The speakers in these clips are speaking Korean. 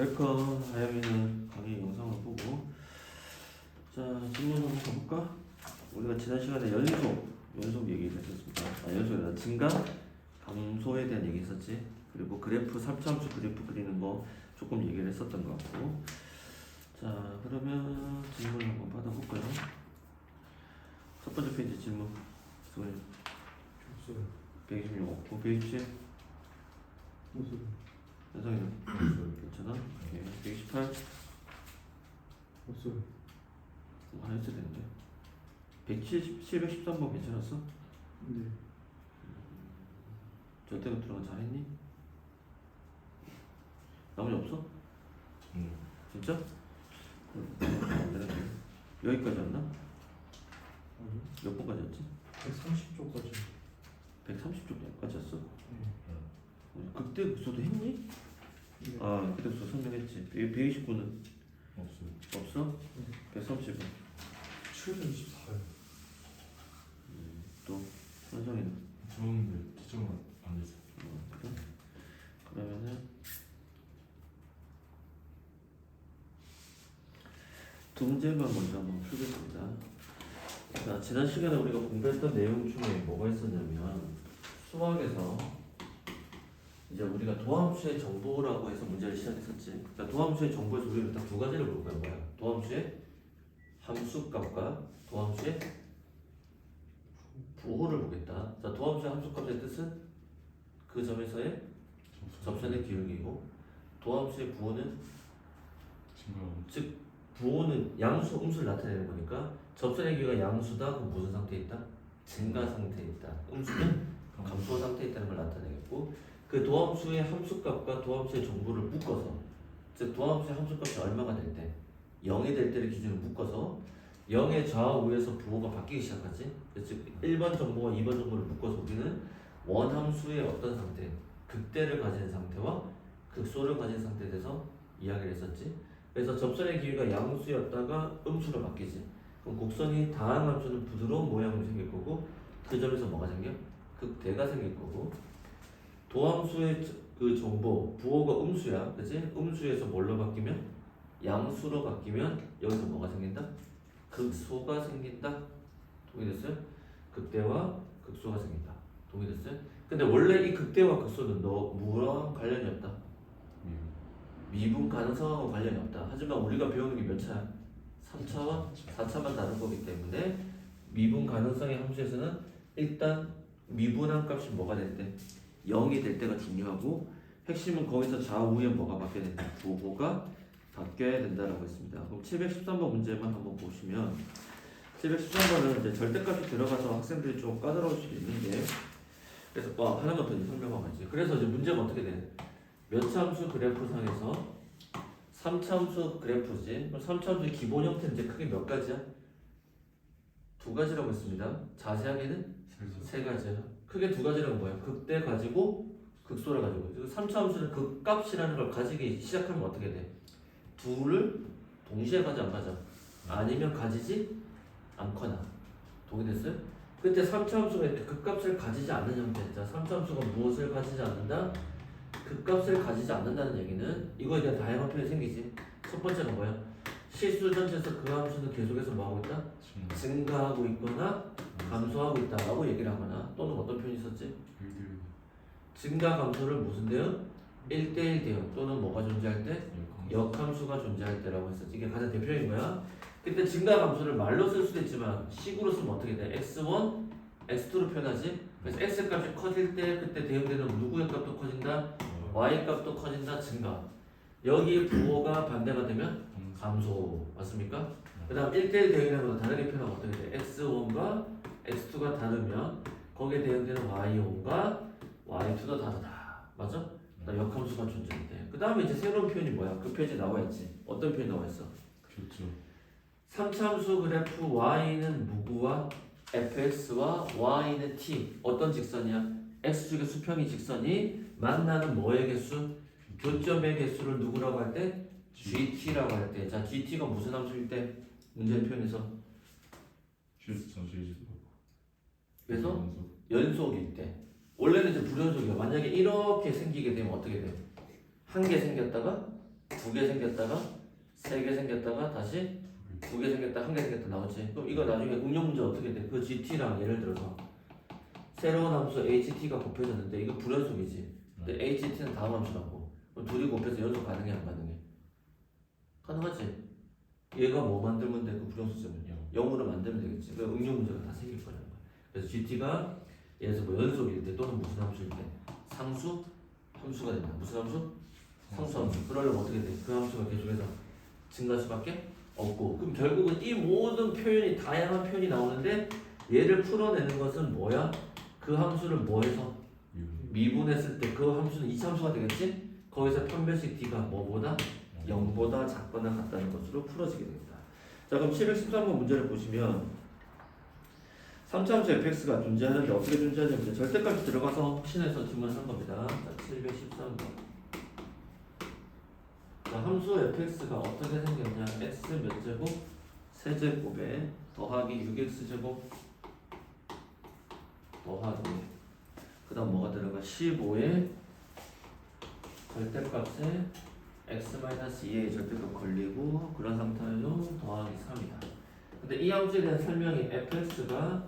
웰컴. 하영이는 강의 영상을 보고 자 질문 한번 가볼까? 우리가 지난 시간에 연속 얘기를 했었습니다. 연속이라 증가 감소에 대한 얘기 했었지. 그리고 그래프 3차함수 그래프 그리는 거 조금 얘기를 했었던 것 같고. 자 그러면 질문 한번 받아볼까요? 첫 번째 페이지 질문 소리 126 없고 127 현상이는 괜찮아? 오케이. 128 없어요. 뭐 하나 했어야 되는데 713번 괜찮았어? 네. 절대로 들어가 잘했니? 나머지 없어? 진짜? 안 되는데 여기까지 왔나? 아니요. 몇 번까지 왔지? 130쪽까지. 130쪽까지 왔어? 네. 극대 극소도 했니? 네. 아 극대 극소 설명했지. 129는? 없어요. 없어? 130은? 724요. 또 현성이는? 좋은데 지정은 안 됐어요. 그래? 그러면은 두 문제만 먼저 한번 풀겠습니다. 자, 지난 시간에 우리가 공부했던 내용 중에 뭐가 있었냐면 수학에서 이제 우리가 도함수의 정보라고 해서 문제를 시작했었지. 그러니까 도함수의 정보에서 우리는 딱 두 가지를 볼 거야. 뭐야? 도함수의 함수값과 도함수의 부호를 보겠다. 자, 도함수의 함수값의 뜻은 그 점에서의 접선의 기울기이고, 도함수의 부호는 증가하고 즉 부호는 양수, 음수를 나타내는 거니까 접선의 기울기가 양수다. 그럼 무슨 상태에 있다? 증가 상태에 있다. 음수는 감소 상태에 있다는 걸 나타내겠고, 그 도함수의 함수값과 도함수의 정보를 묶어서, 즉 도함수의 함수값이 얼마가 될 때, 0이 될 때를 기준으로 묶어서 0의 좌우에서 부호가 바뀌기 시작하지. 즉 1번 정보와 2번 정보를 묶어서 우리는 원함수의 어떤 상태, 극대를 가진 상태와 극소를 가진 상태에 대해서 이야기를 했었지. 그래서 접선의 기울기가 양수였다가 음수로 바뀌지. 그럼 곡선이 다항함수는 부드러운 모양으로 생길 거고, 그 점에서 뭐가 생겨? 극대가 생길 거고, 도함수의 그 정보, 부호가 음수야, 그치? 음수에서 뭘로 바뀌면? 양수로 바뀌면 여기서 뭐가 생긴다? 극소가 생긴다. 동의됐어요? 극대와 극소가 생긴다. 동의됐어요? 근데 원래 이 극대와 극소는 뭐랑 관련이 없다? 미분 가능성하고 관련이 없다. 하지만 우리가 배우는 게 몇 차야? 3차와 4차만 다른 거기 때문에 미분 가능성의 함수에서는 일단 미분한 값이 뭐가 될 때? 0이 될 때가 중요하고, 핵심은 거기서 좌우에 뭐가 바뀌어야 된다? 부호가 바뀌어야 된다라고 했습니다. 그럼 713번 문제만 한번 보시면, 713번은 이제 절대값이 들어가서 학생들이 좀 까다로울 수도 있는데, 그래서 하나만 더 설명하고 있지. 그래서 이제 문제가 어떻게 돼? 몇 차함수 그래프상에서 3차함수 그래프지. 3차함수의 기본 형태는 이제 크게 몇 가지야? 두 가지라고 했습니다. 자세하게는 세 가지야. 크게 두 가지라고 뭐야? 극대 가지고 극소를 가지고. 3차함수는 극값이라는 걸 가지기 시작하면 어떻게 돼? 둘을 동시에 가지 안 가져? 아니면 가지지 않거나. 동의됐어요? 그때 3차함수가 이렇게 극값을 가지지 않는 형태. 자, 3차함수가 무엇을 가지지 않는다? 극값을 가지지 않는다는 얘기는 이거에 대한 다양한 표현이 생기지. 첫 번째가 뭐야? 실수 전체에서 그 함수는 계속해서 뭐하고 있다? 증가하고 있거나 감소하고 있다라고 얘기를 하거나, 또는 어떤 표현이 있었지? 증가 감소를 무슨 대응? 1대1 대응, 또는 뭐가 존재할 때? 역함수가 존재할 때라고 했었지. 이게 가장 대표적인 거야. 그때 증가 감소를 말로 쓸 수도 있지만 식으로 쓰면 어떻게 돼? x1, x2로 표현하지. 그래서 x 값이 커질 때 그때 대응되는 누구의 값도 커진다? y 값도 커진다. 증가. 여기 부호가 반대가 되면 감소. 맞습니까? 그 다음 1대1 대응이라는 건 다르게 표현하면 어떻게 돼? x1과 x2가 다르면 거기에 대응되는 y1과 y2도 다르다. 맞아? 역함수가 존재한대. 그 다음에 이제 새로운 표현이 뭐야? 그 페이지에 나와 있지. 어떤 표현이 나와 있어? 그렇죠. 3차함수 그래프 y는 무구와 fx와 y는 t. 어떤 직선이야? x축의 수평이 직선이 만나는 뭐의 개수? 교점의 개수를 누구라고 할 때? gt라고 할 때. 자, gt가 무슨 함수일 때? 문제 표현에서 그래서 연속일 때. 원래는 이제 불연속이야. 만약에 이렇게 생기게 되면 어떻게 돼? 한 개 생겼다가 두 개 생겼다가 세 개 생겼다가 다시 두 개 생겼다 한 개 생겼다 나오지. 그럼 이거 나중에 응용 문제 어떻게 돼? 그 GT랑 예를 들어서 새로운 함수 HT가 곱해졌는데 이거 불연속이지. 근데 HT는 다음 함수라고. 그럼 둘이 곱해서 연속 가능해 안 가능해? 가능하지. 얘가 뭐 만들면 돼? 그 불연속점은 0으로 만들면 되겠지. 그 응용 문제가 다 생길 거라는 거야. 그래서 GT가 예를 들어서 뭐 연속일 때 또는 무슨 함수일 때 상수 함수가 된다. 무슨 함수? 상수 함수. 그러려면 어떻게 돼? 그 함수가 계속해서 증가할 수밖에 없고. 그럼 결국은 이 모든 표현이 다양한 표현이 나오는데 얘를 풀어내는 것은 뭐야? 그 함수를 뭐해서 미분했을 때 그 함수는 이차함수가 되겠지? 거기서 판별식 D가 뭐보다 0보다 작거나 같다는 것으로 풀어지게 됩니다. 자, 그럼 713번 문제를 보시면 3차함수 fx가 존재하는데 어떻게 존재하냐면 절대값이 들어가서 확신해서 질문한 겁니다. 자, 713번. 자, 함수 fx가 어떻게 생겼냐? x 몇 제곱? 세제곱에 더하기 6x제곱 더하기 그 다음 뭐가 들어가? 15에 절대값에 x-2의 절대값 걸리고 그런 상태로 더하기 3이다. 근데 이 함수에 대한 설명이 fx가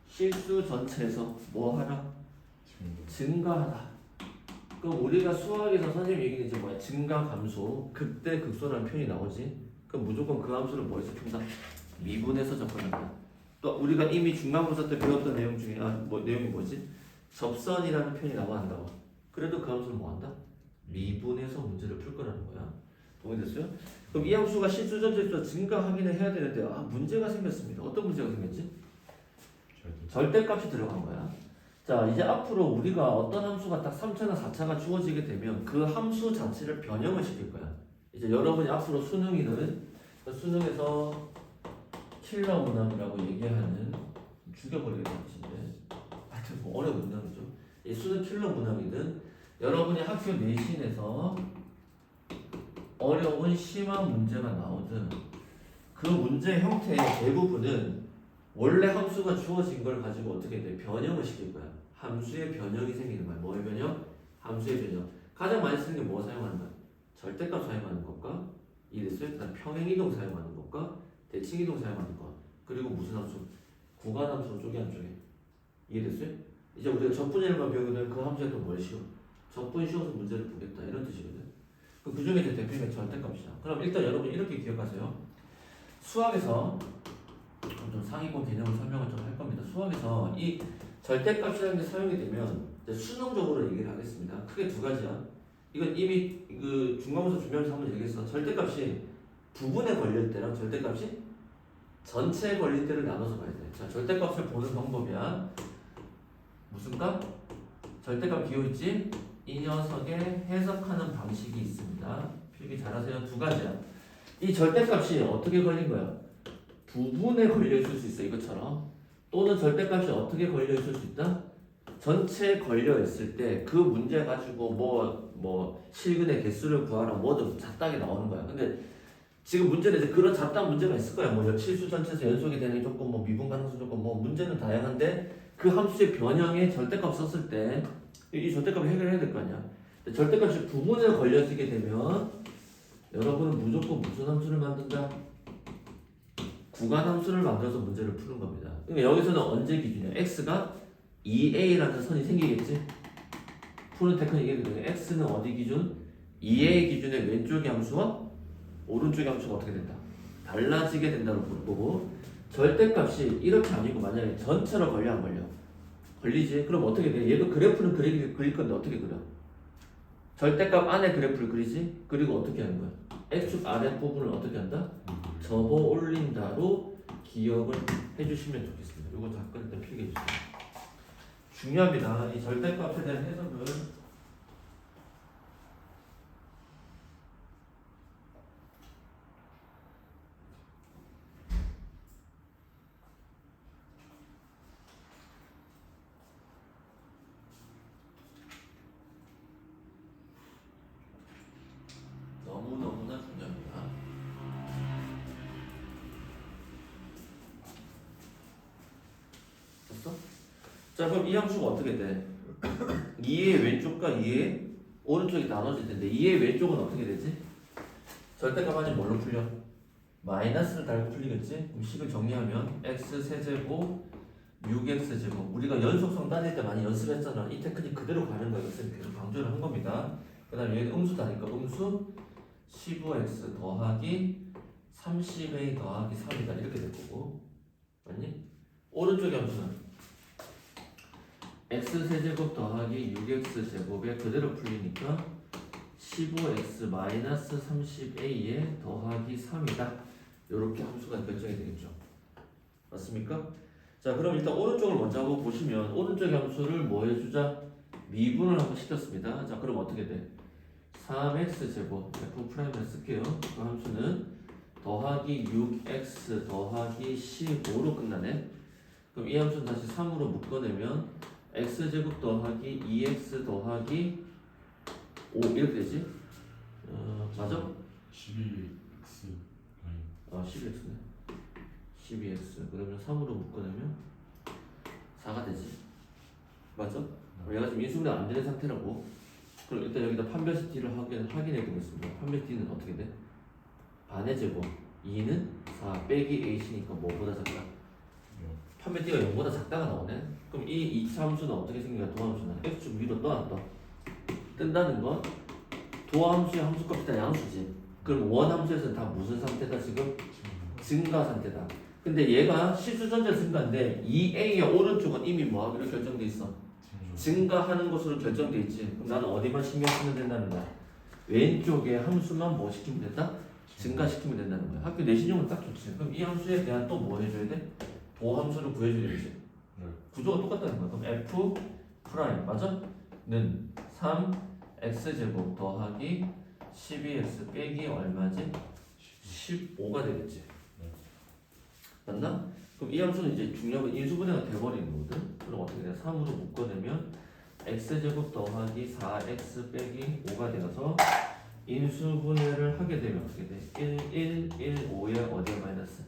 실수 전체에서 뭐 하라? 증가하다. 그럼 우리가 수학에서 선생님 얘기는 이제 뭐야? 증가 감소, 극대 극소라는 표현이 나오지. 그럼 무조건 그 함수를 뭐해서 푼다? 미분해서 접근한다. 또 우리가 이미 중간고사 때 배웠던 내용 중에 내용이 뭐지? 접선이라는 표현이 나와야 한다고. 그래도 그 함수는 뭐 한다? 미분해서 문제를 풀 거라는 거야. 동의됐어요? 그럼 이 함수가 실수 전체에서 증가하기는 해야 되는데 문제가 생겼습니다. 어떤 문제가 생겼지? 절대값이 들어간 거야. 자, 이제 앞으로 우리가 어떤 함수가 딱 3차나 4차가 주어지게 되면 그 함수 자체를 변형을 시킬 거야. 이제 여러분이 앞으로 수능에서 킬러 문항이라고 얘기하는 죽여버리겠다는 뜻인데 하여튼 뭐 어려운 문항이죠. 이 수능 킬러 문항이든 여러분이 학교 내신에서 어려운 심한 문제가 나오든 그 문제 형태의 대부분은 원래 함수가 주어진 걸 가지고 어떻게 돼? 변형을 시킬 거야. 함수의 변형이 생기는 거야. 뭐의 변형? 함수의 변형. 가장 많이 쓰는 게 뭐 사용하는 거야? 절대값 사용하는 것과 이랬어요. 그다음 평행이동 사용하는 것과 대칭이동 사용하는 것. 그리고 무슨 함수? 구간함수로 쪼개 안 쪼개. 이해됐어요? 이제 우리가 적분이라는 배우면 그 함수에 또 뭘 씌워? 적분 씌워서 문제를 보겠다 이런 뜻이거든. 그 중에 이제 대표가 절대값이야. 그럼 일단 여러분 이렇게 기억하세요. 수학에서 좀 상위권 개념을 설명을 좀 할 겁니다. 수학에서 이 절대값이라는 게 사용이 되면 이제 수능적으로 얘기를 하겠습니다. 크게 두 가지야. 이건 이미 그 중간고사 준비하면서 한번 얘기했어. 절대값이 부분에 걸릴 때랑 절대값이 전체에 걸릴 때를 나눠서 봐야 돼. 자, 절대값을 보는 방법이야. 무슨 값? 절대값 기호있지? 이 녀석의 해석하는 방식이 있습니다. 필기 잘하세요. 두 가지야. 이 절대값이 어떻게 걸린 거야? 부분에 걸려있을 수 있어. 이것처럼. 또는 절대값이 어떻게 걸려있을 수 있다? 전체에 걸려있을 때 그 문제 가지고 뭐 실근의 개수를 구하라 뭐든 잡다하게 나오는 거야. 근데 지금 문제는 이제 그런 잡다한 문제가 있을 거야. 뭐 실수 전체에서 연속이 되는 조건, 뭐 미분 가능성 조건, 뭐 문제는 다양한데 그 함수의 변형에 절대값 썼을 때 이 절대값을 해결해야 될 거 아니야. 절대값이 부분에 걸려지게 되면 여러분은 무조건 무슨 함수를 만든다? 구간 함수를 만들어서 문제를 푸는 겁니다. 그러니까 여기서는 언제 기준이야? x가 2a라는 선이 생기겠지? 푸는 테크닉이 되면 x는 어디 기준? 2a 기준의 왼쪽의 함수와 오른쪽의 함수가 어떻게 된다? 달라지게 된다고 볼 거고 절대값이 이렇게 아니고 만약에 전체로 걸려 안 걸려? 걸리지? 그럼 어떻게 돼? 얘도 그래프는 그릴 건데 어떻게 그려? 절대값 안에 그래프를 그리지? 그리고 어떻게 하는 거야? x축 아래 부분을 어떻게 한다? 접어 올린다로 기억을 해주시면 좋겠습니다. 이거 잠깐 일단 필기해 주세요. 중요합니다. 이 절대값에 대한 해석은 너무너무나 중요합니다. 됐어? 자, 그럼 이 함수가 어떻게 돼? 2의 왼쪽과 2의 오른쪽이 나눠질 텐데 2의 왼쪽은 어떻게 되지? 절대값이 뭘로 풀려? 마이너스를 달고 풀리겠지? 그럼 식을 정리하면 x 세제곱 6x 제곱. 우리가 연속성 따질 때 많이 연습했잖아. 이 테크닉 그대로 가는 거야. 그래서 계속 강조를 한 겁니다. 그 다음에 얘는 음수다니까 음수 15x 더하기 30a 더하기 3이다 이렇게 될 거고, 맞니? 오른쪽의 함수는 x 세제곱 더하기 6x 제곱에 그대로 풀리니까 15x 마이너스 30a에 더하기 3이다. 이렇게 함수가 결정이 되겠죠. 맞습니까? 자, 그럼 일단 오른쪽을 먼저 한번 보시면 오른쪽 함수를 뭐 해주자? 미분을 한번 시켰습니다. 자, 그럼 어떻게 돼? 3x 제곱 f'을 쓸게요. 그 함수는 더하기 6x 더하기 15로 끝나네. 그럼 이 함수는 다시 3으로 묶어내면 x제곱 더하기 2x 더하기 5 이렇게 되지? 맞아? 12x 아니 12x네. 12x 그러면 3으로 묶어내면 4가 되지. 맞아? 얘가 지금 인수분해 안 되는 상태라고. 그럼 일단 여기다 판별식 D를 확인해 보겠습니다. 판별식 D는 어떻게 돼? 반의 제곱 2는 4 빼기 A시니까 뭐보다 작다? 판별 D가 0보다 작다가 나오네. 그럼 이 2차 함수는 어떻게 생긴가? 도함수는 X축 위로 떠 안 떠? 뜬다는 건 도함수의 함수값이 다 양수지. 그럼 원함수에서는 다 무슨 상태다 지금? 증가 상태다. 근데 얘가 실수전자 증가인데 2A의 오른쪽은 이미 뭐하기로 결정돼 있어? 증가하는 것으로 결정돼 있지. 그럼 나는 어디만 신경 쓰면 된다는 거야? 왼쪽에 함수만 뭐 시키면 된다? 증가시키면 된다는 거야. 학교 내신용은 딱 좋지. 그럼 이 함수에 대한 또 뭐 해줘야 돼? 도함수를 구해줘야 되지. 구조가 똑같다는 거야. 그럼 f 프라임 맞아? 는 3x제곱 더하기 12x 빼기 얼마지? 15가 되겠지. 맞나? 그럼 이 함수는 이제 중요한 건 인수분해가 돼버리는 거거든. 그럼 어떻게 돼? 3으로 묶어내면 x제곱 더하기 4x 빼기 5가 되어서 인수분해를 하게 되면 어떻게 돼? 1, 1, 1, 5에 어디에 마이너스?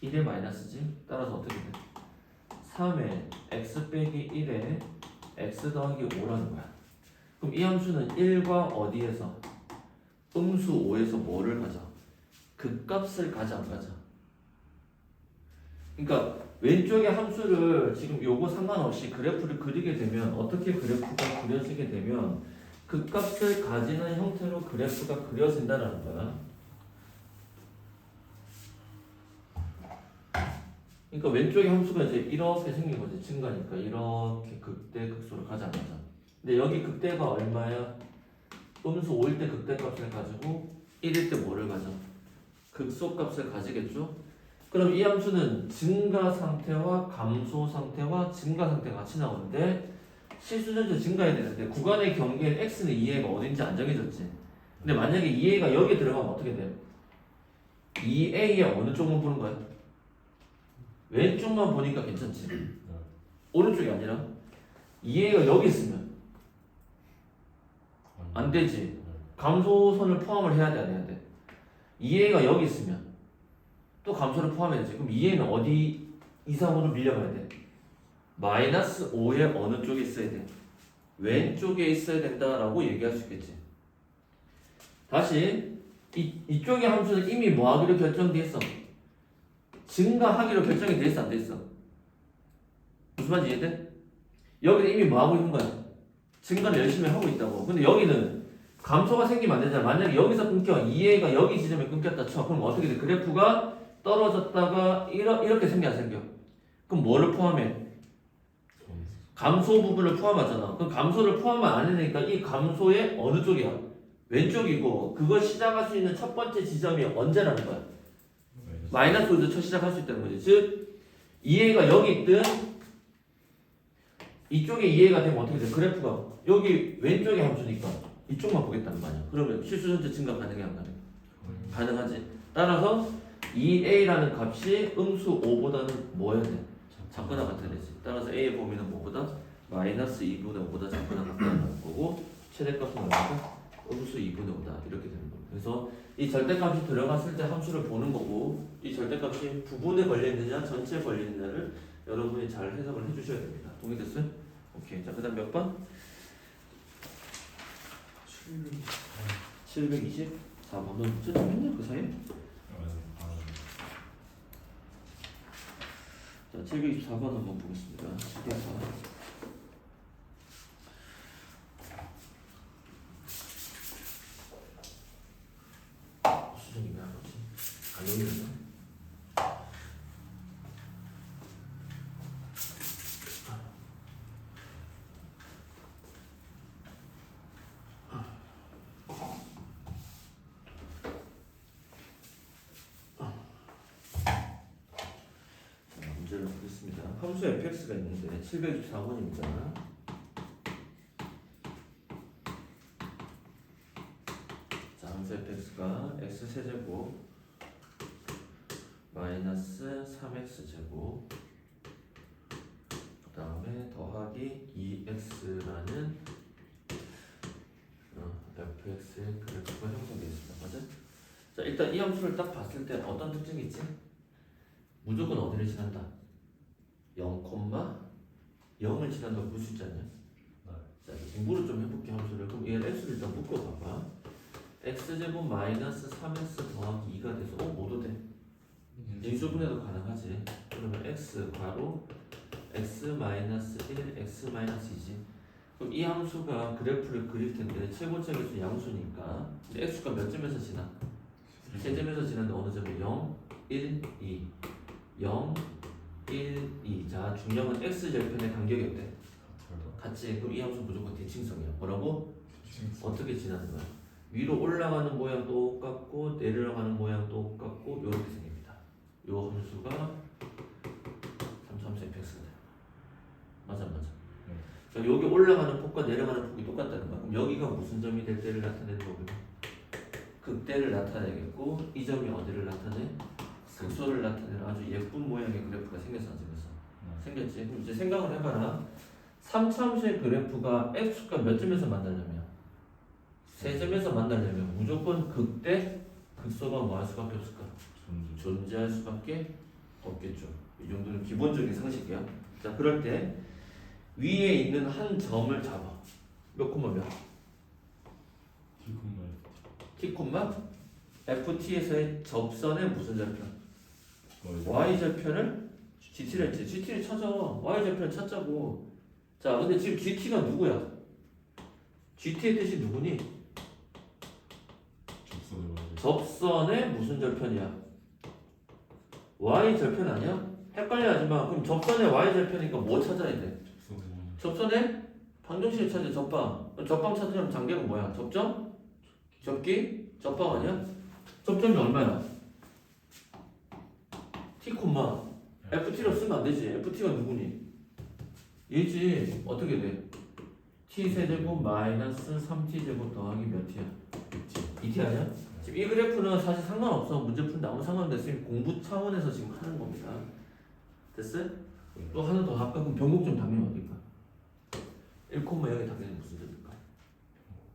1에 마이너스지? 따라서 어떻게 돼? 3에 x 빼기 1에 x 더하기 5라는 거야. 그럼 이 함수는 1과 어디에서? 음수 5에서 뭐를 가져? 극값을 가져 안 가져? 그러니까 왼쪽의 함수를 지금 요거 상관없이 그래프를 그리게 되면 어떻게 그래프가 그려지게 되면 극값을 가지는 형태로 그래프가 그려진다는 거야. 그러니까 왼쪽의 함수가 이제 이렇게 생긴 거지. 증가니까 이렇게 극대 극소를 가지 안 가져. 근데 여기 극대가 얼마야? 음수 5일 때 극대값을 가지고 1일 때 뭐를 가져? 극소값을 가지겠죠? 그럼 이 함수는 증가 상태와 감소 상태와 증가 상태가 같이 나오는데 실수전자 증가해야 되는데 구간의 경계에 x는 2a가 어딘지 안 정해졌지. 근데 만약에 2a가 여기에 들어가면 어떻게 돼요? 2a의 어느 쪽만 보는 거야? 왼쪽만 보니까 괜찮지. 오른쪽이 아니라 2a가 여기 있으면 안 되지. 감소선을 포함을 해야 돼, 안 해야 돼? 2a가 여기 있으면 또 감소를 포함해야지. 그럼 2a는 어디 이상으로 밀려가야 돼? 마이너스 5의 어느 쪽에 있어야 돼? 왼쪽에 있어야 된다라고 얘기할 수 있겠지. 다시 이쪽의 함수는 이미 뭐 하기로 결정돼 있어? 증가하기로 결정이 돼 있어 안 돼 있어? 무슨 말인지 이해돼? 여기는 이미 뭐 하고 있는 거야? 증가를 열심히 하고 있다고. 근데 여기는 감소가 생기면 안 되잖아. 만약에 여기서 끊겨 2a가 여기 지점에 끊겼다 쳐. 그럼 어떻게 돼? 그래프가 떨어졌다가 이렇게 생겨 안 생겨? 그럼 뭐를 포함해? 감소 부분을 포함하잖아. 그럼 감소를 포함을 안 해내니까 이 감소의 어느 쪽이야? 왼쪽이고 그걸 시작할 수 있는 첫 번째 지점이 언제라는 거야? 마이너스 5에서 첫 시작할 수 있다는 거지. 즉 2a가 여기 있든 이쪽에 2a가 되면 어떻게 돼? 그래프가 여기 왼쪽의 함수니까 이쪽만 보겠다는 거 아니야. 그러면 실수전자 증가 가능해 안 가능해? 가능하지. 따라서 2a라는 값이 음수 5보다는 뭐 해야 돼? 작거나 같아야 되지. 따라서 a의 범위는 뭐보다? 마이너스 2분의 5보다 작거나 같다는 거고 최대값은 얼마다? 음수 2분의 5다 이렇게 되는 거예요. 그래서 이 절대값이 들어갔을 때 함수를 보는 거고 이 절대값이 부분에 걸려있느냐 전체에 걸려있느냐를 여러분이 잘 해석을 해주셔야 됩니다. 동의됐어요? 오케이. 자, 그 다음 몇 번? 720. 4번은 좀 했냐 그 사이에? 자, 724번 한번 보겠습니다. 724. 수정이 왜안 오지? 안 오려나? 문제를 보겠습니다. 함수 fx가 있는데 724번입니다. 자, 함수 fx가 x세제곱 마이너스 3x제곱 그 다음에 더하기 2x라는 fx의 그래프가 형성되어 있습니다. 맞아? 자, 일단 이 함수를 딱 봤을 때 어떤 특징이 있지? 무조건 어디를 지난다? 0,0을 지난다 볼 수 있잖아요. 자, 공부를 좀 해볼게 함수를. 그럼 얘를 x를 일단 묶어봐봐. x제곱 마이너스 3x 더하기 2가 돼서 뭐도 돼? 인수분해도 가능하지. 그러면 x 괄호 x 마이너스 1 x 마이너스 2지. 그럼 이 함수가 그래프를 그릴 텐데 최고점에서 양수니까 근데 x가 몇 점에서 지나? 세점에서 지나는데 어느 점에 0, 1, 2 0, 1, 2. 자, 중량은 x절편의 간격이 어때? 같지? 그럼 이 함수 무조건 대칭성이야. 뭐라고? 어떻게 지나는 거야? 위로 올라가는 모양 똑같고 내려가는 모양 똑같고 이렇게 생깁니다. 이 함수가 3 fx가 돼. 맞아. 자, 여기 올라가는 폭과 내려가는 폭이 똑같다는 거야. 그럼 여기가 무슨 점이 될 때를 나타내는 거고요? 극대를 나타내겠고 이 점이 어디를 나타내? 극소를 나타내는 아주 예쁜 모양의 그래프가 생겼어 안 생겼어? 생겼지. 그럼 이제 생각을 해봐라. 3차함수의 그래프가 x가 몇 점에서 만나려면? 세 점에서 만나려면 무조건 극대, 극소가 뭐 할 수밖에 없을까? 존재할 수밖에 없겠죠. 이 정도는 기본적인 상식이야. 자, 그럴 때 위에 있는 한 점을 잡아. 몇 콤마 몇? t 콤마 ft에서의 접선의 무슨 절편? y절편을 gt를 했지. gt를 찾아. y절편을 찾자고. 자, 근데 지금 gt가 누구야? gt의 뜻이 누구니? 접선의 무슨 절편이야? y절편 아니야? 헷갈려 하지마. 그럼 접선의 y절편이니까 뭐 찾아야 돼? 접선의 방정식을 찾아. 접방. 그럼 접방 찾으려면 장계가 뭐야? 접점? 접기? 접방 아니야? 접점이 얼마야? t 콤마 ft로 쓰면 안 되지. ft가 누구니? 얘지. 어떻게 돼? t 세제곱 마이너스 3t제곱 더하기 몇 t야? 2t 아니야? 지금 이 그래프는 사실 상관없어. 문제 푸는데 아무 상관없는데 공부 차원에서 지금 하는 겁니다. 됐어? 또 하나 더 할까? 그럼 변곡점 당연히 어딜까? 1,0이 당연히 무슨 점일까?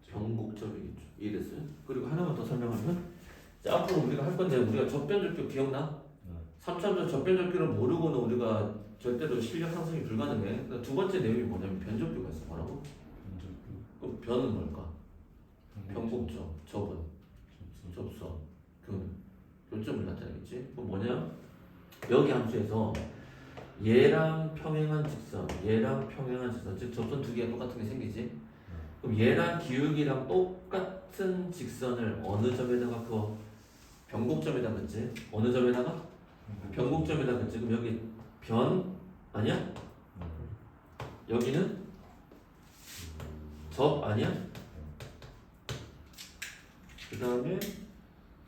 변곡점이겠죠. 이해됐어요? 그리고 하나만 더 설명하면 자, 앞으로 우리가 할 건데 우리가 접변절표 기억나? 3차함수 접변절표를 모르고는 우리가 절대로 실력 상승이 불가능해. 그러니까 두 번째 내용이 뭐냐면 변절표가 있어. 뭐라고? 그럼 변은 뭘까? 변곡점, 접은, 접선, 요점을 나타내겠지. 그럼 뭐냐? 여기 함수에서 얘랑 평행한 직선, 얘랑 평행한 직선, 즉 접선 두 개가 똑같은 게 생기지. 그럼 얘랑 기울기랑 똑같은 직선을 어느 점에다가 그어? 변곡점에다 그치? 어느 점에다가? 변곡점에다 그치? 그럼 여기 변 아니야? 여기는 접 아니야? 그 다음에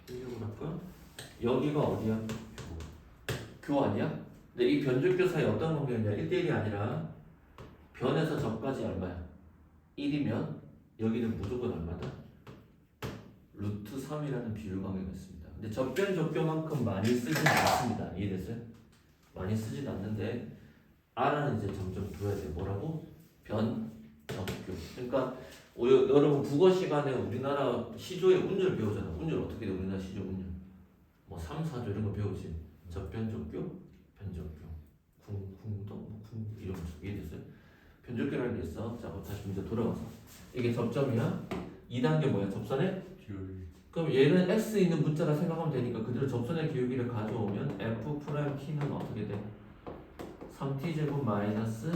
이쪽으로 갈까? 여기가 어디야? 교 아니야? 근데 이 변절표 사이 어떤 관계냐? 1대1이 아니라 변에서 접까지 얼마야? 1이면 여기는 무조건 얼마다? 루트 3이라는 비율 관계가 있습니다. 근데 접변 접교만큼 많이 쓰진 않습니다. 이해됐어요? 많이 쓰진 않는데 R은 이제 점점 둬야 돼. 뭐라고? 변 접교. 그러니까 여러분 국어 시간에 우리나라 시조의 운율 배우잖아. 운율 어떻게 돼? 우리나라 시조 운율 뭐 3, 4조 이런 거 배우지. 접변 접교, 변접교, 궁동, 이런 거 이해됐어요? 변절교라는 게 있어. 자, 다시 문제 돌아와서 이게 접점이야. 2단계 뭐야? 접선의 그럼 얘는 x 있는 문자라 생각하면 되니까 그대로 접선의 기울기를 가져오면 f't는 어떻게 돼? 3t제곱 마이너스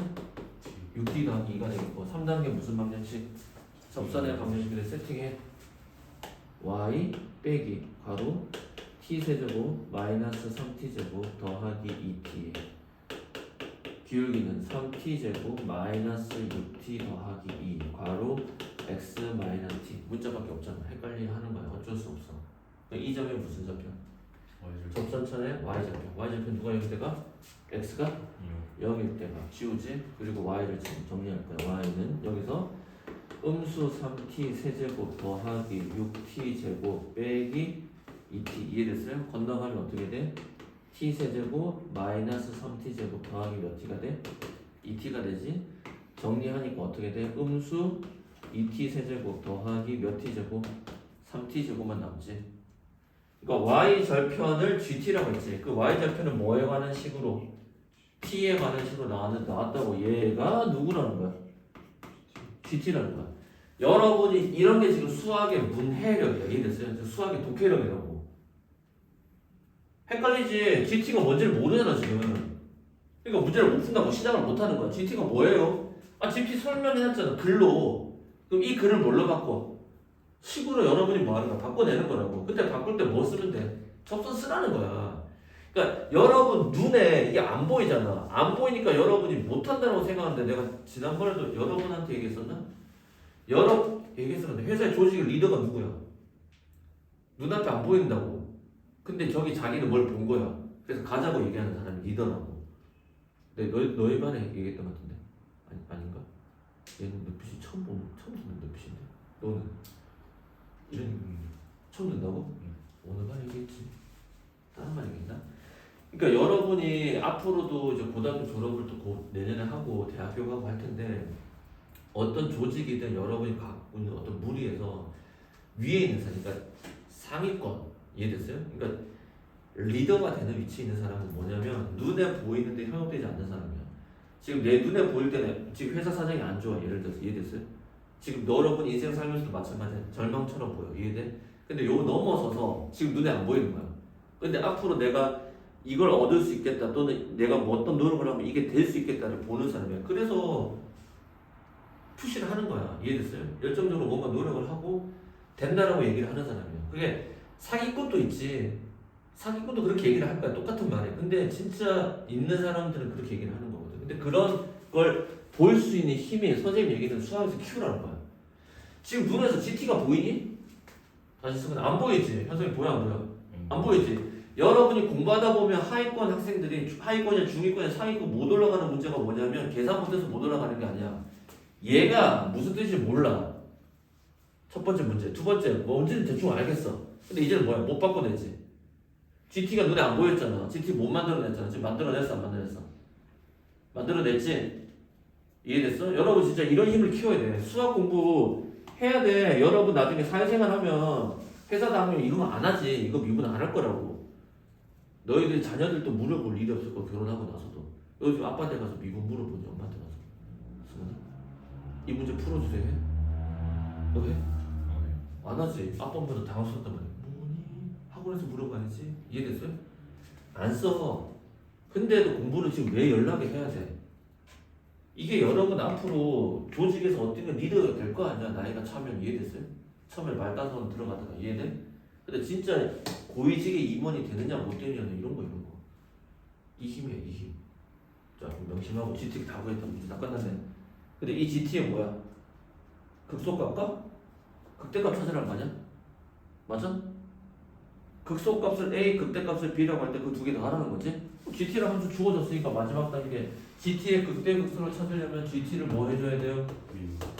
6t 더하기 2가 되겠고 3단계 무슨 방정식? 접선의 방정식을 세팅해 y 빼기 가로 t세제곱 마이너스 3t제곱 더하기 2t 기울기는 3t제곱 마이너스 6t 더하기 2 괄호 x 마이너스 t 문자밖에 없잖아. 헷갈리게 하는 거야. 어쩔 수 없어. 이 점이 무슨 좌표? 접선천의 y좌표. y좌표 누가 0일 때가? x가 0일 때가 지우지. 그리고 y를 지금 정리할 거야. y는 여기서 음수 3t 세제곱 더하기 6t 제곱 빼기 2t 이해됐어요? 건너가면 어떻게 돼? t 세제곱 마이너스 3t 제곱 더하기 몇 t가 돼? 2t가 되지. 정리하니까 어떻게 돼? 음수 2t 세제곱 더하기 몇 t 제곱? 3t 제곱만 남지. 그러니까 y 절편을 gt라고 했지. 그 y 절편은 뭐에 관한 식으로? t에 관한 식으로 나왔다고. 얘가 누구라는 거야? gt라는 거야. 여러분이 이런 게 지금 수학의 문해력이야. 이해됐어요? 수학의 독해력이라고. 헷갈리지? gt가 뭔지를 모르잖아 지금. 그러니까 문제를 못 푼다고 시작을 못 하는 거야. gt가 뭐예요? GT 설명해놨잖아. 글로. 그럼 이 글을 뭘로 바꿔? 식으로 여러분이 뭐 하는 거야? 바꿔내는 거라고. 그때 바꿀 때 뭐 쓰면 돼? 접선 쓰라는 거야. 그러니까 여러분 눈에 이게 안 보이잖아. 안 보이니까 여러분이 못한다고 생각하는데 내가 지난번에도 여러분한테 얘기했었나? 얘기했었는데 회사의 조직의 리더가 누구야? 눈앞에 안 보인다고. 근데 저기 자기는 뭘 본 거야. 그래서 가자고 얘기하는 사람이 리더라고. 근데 너희 반에 얘기했던 것 같은데 아닌가? 얘는 눈빛이 처음 듣는 눈빛인데 너는 처음 듣는다고? 어느 반에 얘기했지? 다른 반에 얘기했나? 그러니까 여러분이 앞으로도 이제 고등학교 졸업을 또 내년에 하고 대학교 가고 할 텐데 어떤 조직이든 여러분이 갖고 있는 어떤 무리에서 위에 있는 사람, 그러니까 상위권 이해됐어요? 그러니까 리더가 되는 위치에 있는 사람은 뭐냐면 눈에 보이는데 현혹되지 않는 사람이야. 지금 내 눈에 보일 때는 지금 회사 사정이 안 좋아. 예를 들어서 이해됐어요? 지금 여러분 인생 살면서도 마찬가지야. 절망처럼 보여. 이해돼? 근데 요 넘어서서 지금 눈에 안 보이는 거야. 근데 앞으로 내가 이걸 얻을 수 있겠다 또는 내가 뭐 어떤 노력을 하면 이게 될 수 있겠다를 보는 사람이야. 그래서 푸시를 하는 거야. 이해됐어요? 열정적으로 뭔가 노력을 하고 된다라고 얘기를 하는 사람이야. 그게 사기꾼도 있지. 사기꾼도 그렇게 얘기를 할 거야. 똑같은 말이야. 근데 진짜 있는 사람들은 그렇게 얘기를 하는 거거든. 근데 그런 걸 볼 수 있는 힘이 선생님 얘기는 수학에서 키우라는 거야. 지금 눈에서 GT가 보이니? 다시 쓰면 안 보이지. 현석이 보여 안 보여? 안 보이지. 여러분이 공부하다 보면 하위권 학생들이 하위권이나 중위권이나 상위권 못 올라가는 문제가 뭐냐면 계산 못해서 못 올라가는 게 아니야. 얘가 무슨 뜻인지 몰라. 첫 번째 문제. 두 번째 뭔지는 대충 알겠어. 근데 이제는 뭐야? 못 바꿔내지. GT가 눈에 안 보였잖아. GT 못 만들어냈잖아. 지금 만들어냈어 안 만들어냈어? 만들어냈지? 이해됐어? 여러분 진짜 이런 힘을 키워야 돼. 수학 공부 해야 돼. 여러분 나중에 사회생활 하면 회사 다니면 이거 안 하지. 이거 미분 안 할 거라고. 너희들 자녀들도 물어볼 일이 없을 거 결혼하고 나서도. 여기 아빠한테 가서 미분 물어보지. 엄마한테 가서. 승훈아 이 문제 풀어주세요 해? 너 해? 안 하지. 아빠 엄마도 당황스럽단 말이야. 뭐니? 학원에서 물어봐야지. 이해됐어요? 안 써. 근데도 공부를 지금 왜 연락을 해야 돼? 이게 여러분 앞으로 조직에서 어떻게 리더가 될 거 아니야. 나이가 차면. 이해됐어요? 처음에 말단선 들어가다가. 이해돼? 근데 진짜 고위직의 임원이 되느냐 못 되느냐는 이런 거. 이 힘이야 이 힘. 자 명심하고 GT 다 구했다. 문제 다 끝났네. 근데 이 GT에 뭐야? 극소값과 극대값 찾으라는 거 아니야? 맞아? 극소값을 A, 극대값을 B라고 할 때 그 두 개 다 하라는 거지? GT를 함수 주어졌으니까 마지막 단계 GT의 극대 극소를 찾으려면 GT를 뭐 해줘야 돼요?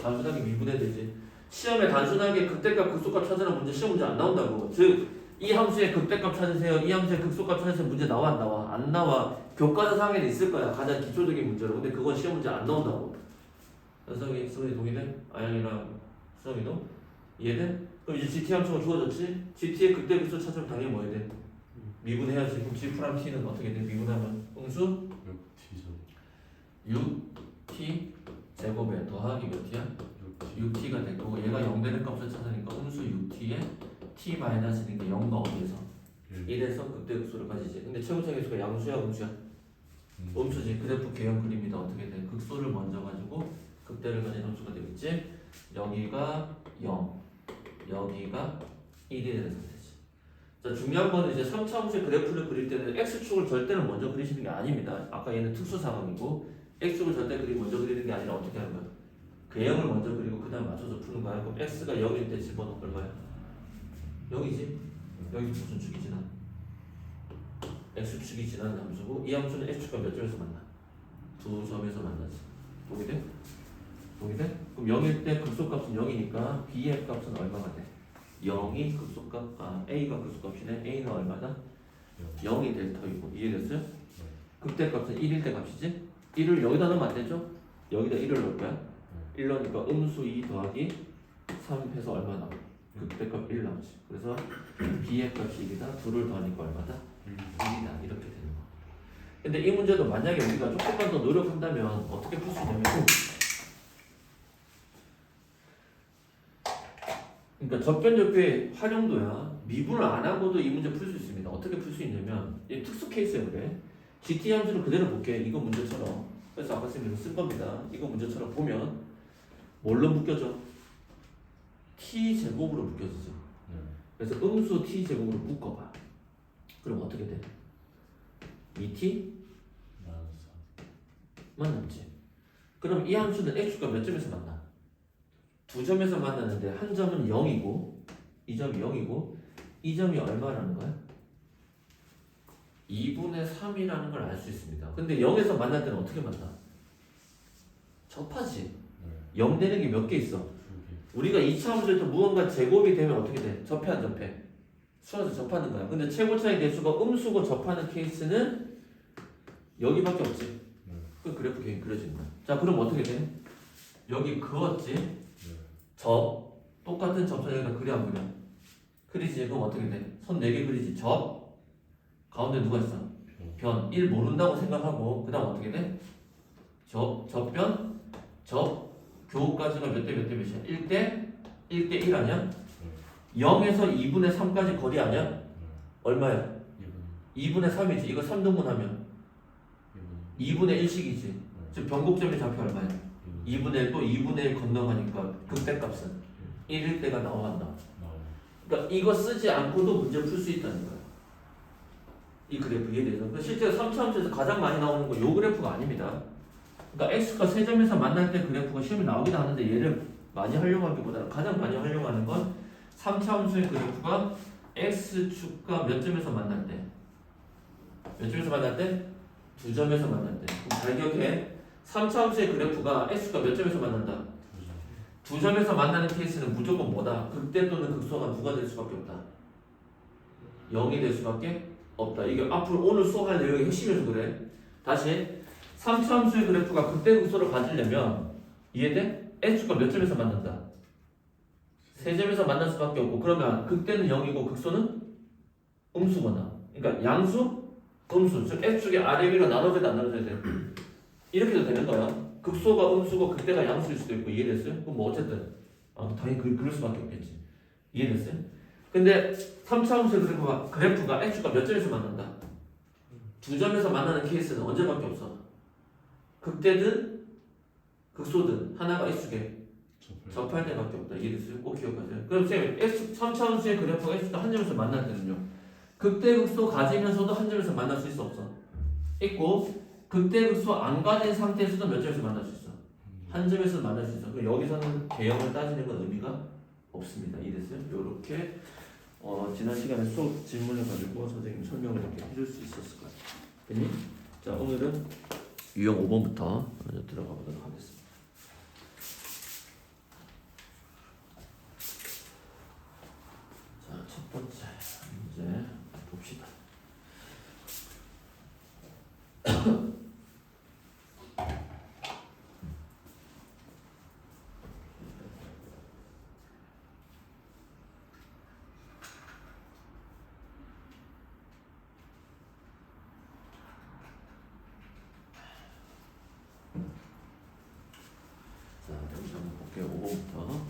단순하게 미분해야 되지. 시험에 단순하게 극대값 극소값 찾으라는 문제 시험 문제 안 나온다고. 즉 이 함수의 극대값 찾으세요. 이 함수의 극소값 찾으세요. 문제 나와 안 나와? 안 나와. 교과서 상에는 있을 거야. 가장 기초적인 문제로. 근데 그건 시험 문제 안 나온다고. 현석이, 수근이 동의돼? 아영이랑 수정이도? 이해돼? 그럼 이제 GT 함수가 주어졌지? GT의 극대 극소 찾으면 당연히 뭐 해야 돼? 미분해야지. 그럼 G 프랑 T는 어떻게 돼? 미분하면 음수? 6T 제곱에 더하기 몇 T야? 6T가 될 거고 얘가 0 되는 값을 찾으니까 음수 6T에 t-1인 게 0과 어디에서? 예. 1에서 극대극소를 가지지. 근데 최고차 계수가 양수야 음수야? 음수지. 그래프 개형 그립니다. 어떻게 돼? 극소를 먼저 가지고 극대를 가진 함수가 되겠지. 여기가 0, 여기가 1이 되는 상태지. 자, 중요한 거는 이제 3차 함수의 그래프를 그릴 때는 x축을 절대로 먼저 그리시는 게 아닙니다. 아까 얘는 특수 상황이고 x축을 절대 먼저 그리는 게 아니라 어떻게 하는 거야? 개형을 먼저 그리고 그 다음 맞춰서 푸는 거야. 그럼 x가 0일 때 집어넣을 거야. 0이지? 여기 무슨 축이 지나? x축이 지나는 함수고 이 함수는 x축과 몇 점에서 만나? 두 점에서 만나지. 동의돼? 동의돼? 그럼 0일 때 극소값은 0이니까 b의 값은 얼마가 돼? 0이 극소값, a가 극소값이네. a는 얼마다? 0이 될 터이고. 이해됐어요? 극대값은 1일 때 값이지? 1을 여기다 넣으면 안 되죠? 여기다 1을 넣을 거야. 1 넣으니까 음수 2 더하기 3 해서 얼마 나와? 극대값 1 나오지. 그래서 b의 값이 1이다. 2를 더하니까 얼마다? 1이다. 이렇게 되는 거. 근데 이 문제도 만약에 우리가 조금만 더 노력한다면 어떻게 풀 수 있냐면 그러니까 접변접표의 활용도야. 미분을 안 하고도 이 문제 풀 수 있습니다. 어떻게 풀 수 있냐면 이 특수 케이스에 그래. GT 함수를 그대로 볼게. 이거 문제처럼. 그래서 아까 선생님이 쓴 겁니다. 이거 문제처럼 보면 뭘로 묶여져? t 제곱으로 묶여지죠. 그래서 음수 t 제곱으로 묶어봐. 그럼 어떻게 돼? 2t 만났지. 그럼 이 함수는 x가 몇 점에서 만나? 두 점에서 만나는데 한 점은 0이고 이 점이 0이고 이 점이 얼마라는 거야? 2분의 3이라는 걸 알 수 있습니다. 근데 0에서 만날 때는 어떻게 만나? 접하지. 0 되는 게 몇 개 있어? 우리가 2차 함수에서 무언가 제곱이 되면 어떻게 돼? 접해 안 접해? 수에서 접하는 거야. 근데 최고차의 개수가 음수고 접하는 케이스는 여기밖에 없지. 그 그래프 개인 그려지는 거야. 자, 그럼 어떻게 돼? 여기 그었지? 똑같은 접선 여기다 그려 안 그려? 그리지. 그럼 어떻게 돼? 손 4개 그리지. 가운데 누가 있어? 변. 1 모른다고 생각하고 그 다음 어떻게 돼? 접변, 교까지가 몇 대 몇이야? 1대 1 아니야? 0에서 2분의 3까지 거리 아니야? 얼마야? 2분의 3이지. 이거 3등분 하면 2분의 1씩이지. 즉 변곡점의 좌표 얼마야? 2분의 1 또 2분의 1 건너가니까 극대값은 1일 때가 나온다. 그러니까 이거 쓰지 않고도 문제 풀 수 있다는 거야. 이 그래프에 대해서. 실제로 3차 함수에서 가장 많이 나오는 거 요 그래프가 아닙니다. 그러니까 x가 세 점에서 만날 때 그래프가 시험에 나오기도 하는데 얘를 많이 활용하기보다는 가장 많이 활용하는 건 3차 함수의 그래프가 x축과 몇 점에서 만날 때? 몇 점에서 만날 때? 두 점에서 만날 때. 그럼 잘 기억해. 3차 함수의 그래프가 x가 몇 점에서 만난다? 두 점에서 만나는 케이스는 무조건 뭐다? 극대 또는 극소가 누가 될 수밖에 없다. 0이 될 수밖에 없다. 이게 앞으로 오늘 수업할 내용의 핵심이어서 그래. 다시 3차 함수의 그래프가 극대 극소를 가지려면 이해돼? x축과 몇 점에서 만난다? 세 점에서 만날 수밖에 없고 그러면 극대는 0이고 극소는 음수거나 그러니까 양수, 음수 즉 x축의 아래 위로 나눠져야 안 나눠져야 돼? 이렇게도 되는 거야. 극소가 음수고 극대가 양수일 수도 있고 이해됐어요? 그럼 뭐 어쨌든 당연히 그럴 수밖에 없겠지. 이해됐어요? 근데 3차 함수의 그래프가 x축과 몇 점에서 만난다? 두 점에서 만나는 케이스는 언제밖에 없어? 극대든 극소든 하나가 x축에 접할 때밖에 없다. 이해됐어요? 꼭 기억하세요. 그럼 선생님 3차 함수의 그래프가 x축과 한 점에서 만날 때는요 극대 극소 가지면서도 한 점에서 만날 수 있어 없어? 있고 극대 극소 안 가진 상태에서도 몇 점에서 만날 수 있어? 한 점에서 만날 수 있어. 그럼 여기서는 개형을 따지는 건 의미가 없습니다. 이해됐어요? 요렇게 지난 시간에 수업 질문을 가지고 선생님 설명을 이렇게 해줄 수 있었을 것 같아요. 됐니? 자, 오늘은 유형 5번부터 먼저 들어가 보도록 하겠습니다. 자, 첫 번째 문제 봅시다. 자, 여기서 한번 볼게요. 5번부터.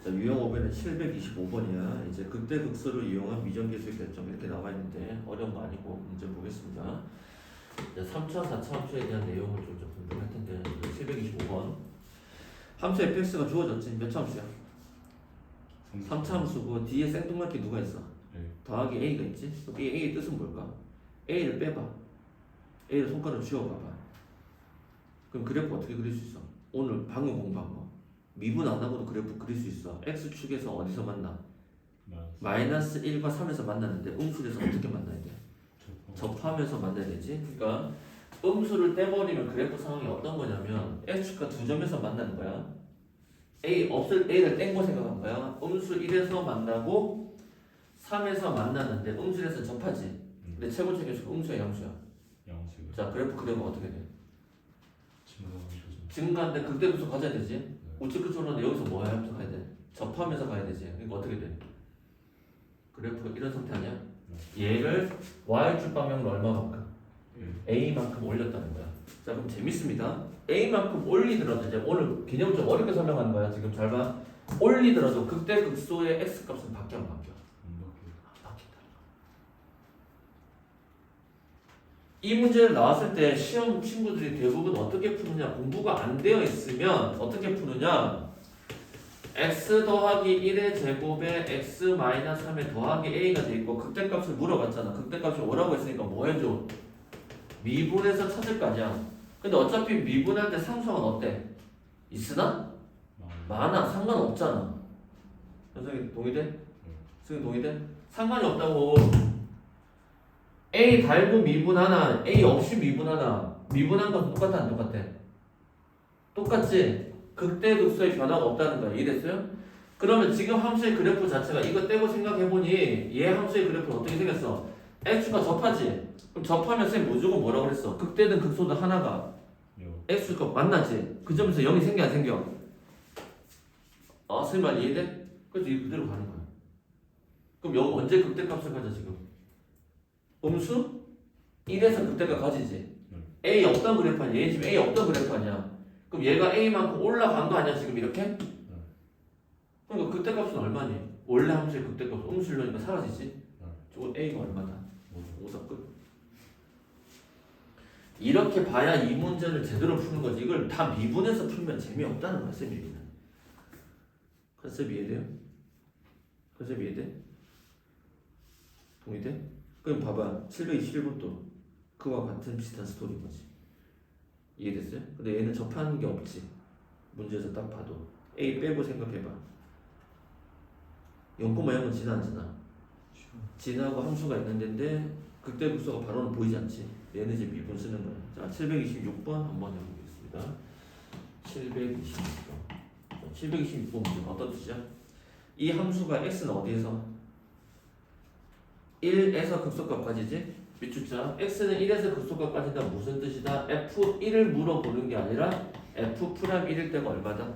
자, 유형 5번의 725번이야. 이제 극대극소를 이용한 미정계수의 결정 이렇게 나와 있는데 어려운 거 아니고 문제 보겠습니다. 이제 3차, 4차 함수에 대한 내용을 좀 공부할 텐데 725번 함수 fx가 주어졌지. 몇 차 함수야? 3차 함수고 뒤에 생뚱맞게 누가 있어? 네. 더하기 a가 있지. 그럼 이 a의 뜻은 뭘까? a를 빼봐. a를 손가락 쥐어봐봐. 그럼 그래프 어떻게 그릴 수 있어? 오늘 방금 공부한 거 미분 안 하고도 그래프 그릴 수 있어. x축에서 어디서 만나? 마이너스 1과 3에서 만나는데 음수에서 어떻게 만나야 돼? 접하면서 만나야 되지. 그러니까 음수를 떼버리면 그래프 상황이 어떤 거냐면 x축과 두 점에서 만나는 거야. a를 뗀 거 생각한 거야. 음수 1에서 만나고 3에서 만나는데 음수 1에서 접하지. 근데 최고점 계수가 음수야 양수야? 양수. 자 그래프 그리면 어떻게 돼? 증가하셔서. 증가인데 극대극소 가져야 되지. 우측 끝으로는 여기서 뭐 해야 가야 돼? 접하면서 가야 되지. 그러니까 어떻게 돼? 그래프가 이런 상태 아니야? 얘를 y축 방향으로 얼마만큼? a만큼 올렸다는 거야. 자 그럼 재밌습니다. a만큼 올리더라도 이제 오늘 개념 좀 어렵게 설명하는 거야. 지금 잘 봐. 올리더라도 극대극소의 x 값은 바뀌어 안 바뀌어? 안 바뀐다. 이 문제를 나왔을 때 시험 친구들이 대부분 어떻게 푸느냐, 공부가 안 되어 있으면 어떻게 푸느냐, x 더하기 1의 제곱에 x 마이너스 3의 더하기 a가 돼 있고 극대값을 물어봤잖아. 극대값이 오라고 했으니까 뭐 해줘? 미분해서 찾을 거 아니야. 근데 어차피 미분할 때 상수항은 어때? 있으나? 많아. 상관없잖아. 선생님 동의돼? 선생님 동의돼? 상관이 없다고. A 달고 미분 하나, A 없이 미분 하나. 미분한 건 똑같아 안 똑같아? 똑같지? 극대극소의 변화가 없다는 거야. 이해됐어요? 그러면 지금 함수의 그래프 자체가 이거 떼고 생각해보니 얘 함수의 그래프는 어떻게 생겼어? x가 접하지? 그럼 접하면 쌤 무조건 뭐라고 그랬어? 극대든 극소든 하나가 x가 만나지? 그 점에서 0이 생겨 안 생겨? 쌤 말 이해돼? 그래서 이 그대로 가는 거야. 그럼 여기 언제 극대값을 가져 지금? 음수? 1에서 극대값 가지지? A 없던 그래프 아니야? 얘 지금 A 없던 그래프 아니야? 그럼 얘가 A만큼 올라간 거 아니야 지금 이렇게? 그러니까 극대값은 얼마니? 원래 함수의 극대값은 음수를 넣으니까 사라지지? 저거 A가 얼마다? 5다 끝. 이렇게 봐야 이 문제를 제대로 푸는 거지. 이걸 다 미분해서 풀면 재미없다는 거야 쌤이. 컨셉 이해돼요? 컨셉 이해돼? 동의돼? 그럼 봐봐 721번도 그와 같은 비슷한 스토리인 거지. 이해됐어요? 근데 얘는 접하는 게 없지. 문제에서 딱 봐도 A 빼고 생각해봐. 0,0은 지나 안 지나? 지나고 함수가 있는 데인데 극대극소가 바로는 보이지 않지. 얘는 이제 미분 쓰는 거야. 자 726번 한번 해보겠습니다. 726번 726번 문제 어떤 뜻이야? 이 함수가 x는 어디에서? 1에서 극소값까지지? 밑줄자 x는 1에서 극소값까지다 무슨 뜻이다? f1을 물어보는 게 아니라 f'1일 때가 얼마다?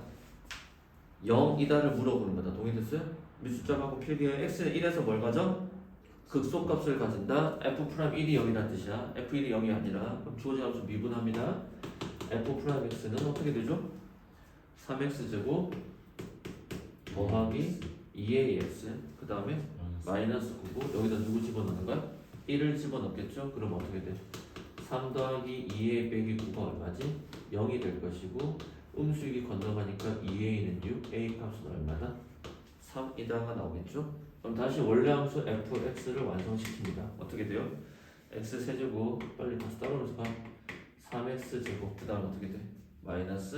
0이다를 물어보는 거다. 동의됐어요? 밑줄자하고 필기해. x는 1에서 뭘 가져? 극소값을 가진다. f'1이 0이라는 뜻이야. f1이 0이 아니라 그럼 주어진 함수 미분합니다. f'x는 어떻게 되죠? 3x제곱 더하기 2ax 그 다음에 마이너스 9고 여기다 누구 집어넣는 거야? 1을 집어넣겠죠? 그럼 어떻게 돼? 3 더하기 2a 빼기 9가 얼마지? 0이 될 것이고 음수익이 건너가니까 2a는 6, a 값은 얼마다? 3이다가 나오겠죠? 그럼 다시 원래 함수 fx를 완성시킵니다. 어떻게 돼요? x 세제곱 빨리 다시 따라오면서 가 3x제곱 그 다음 어떻게 돼? 마이너스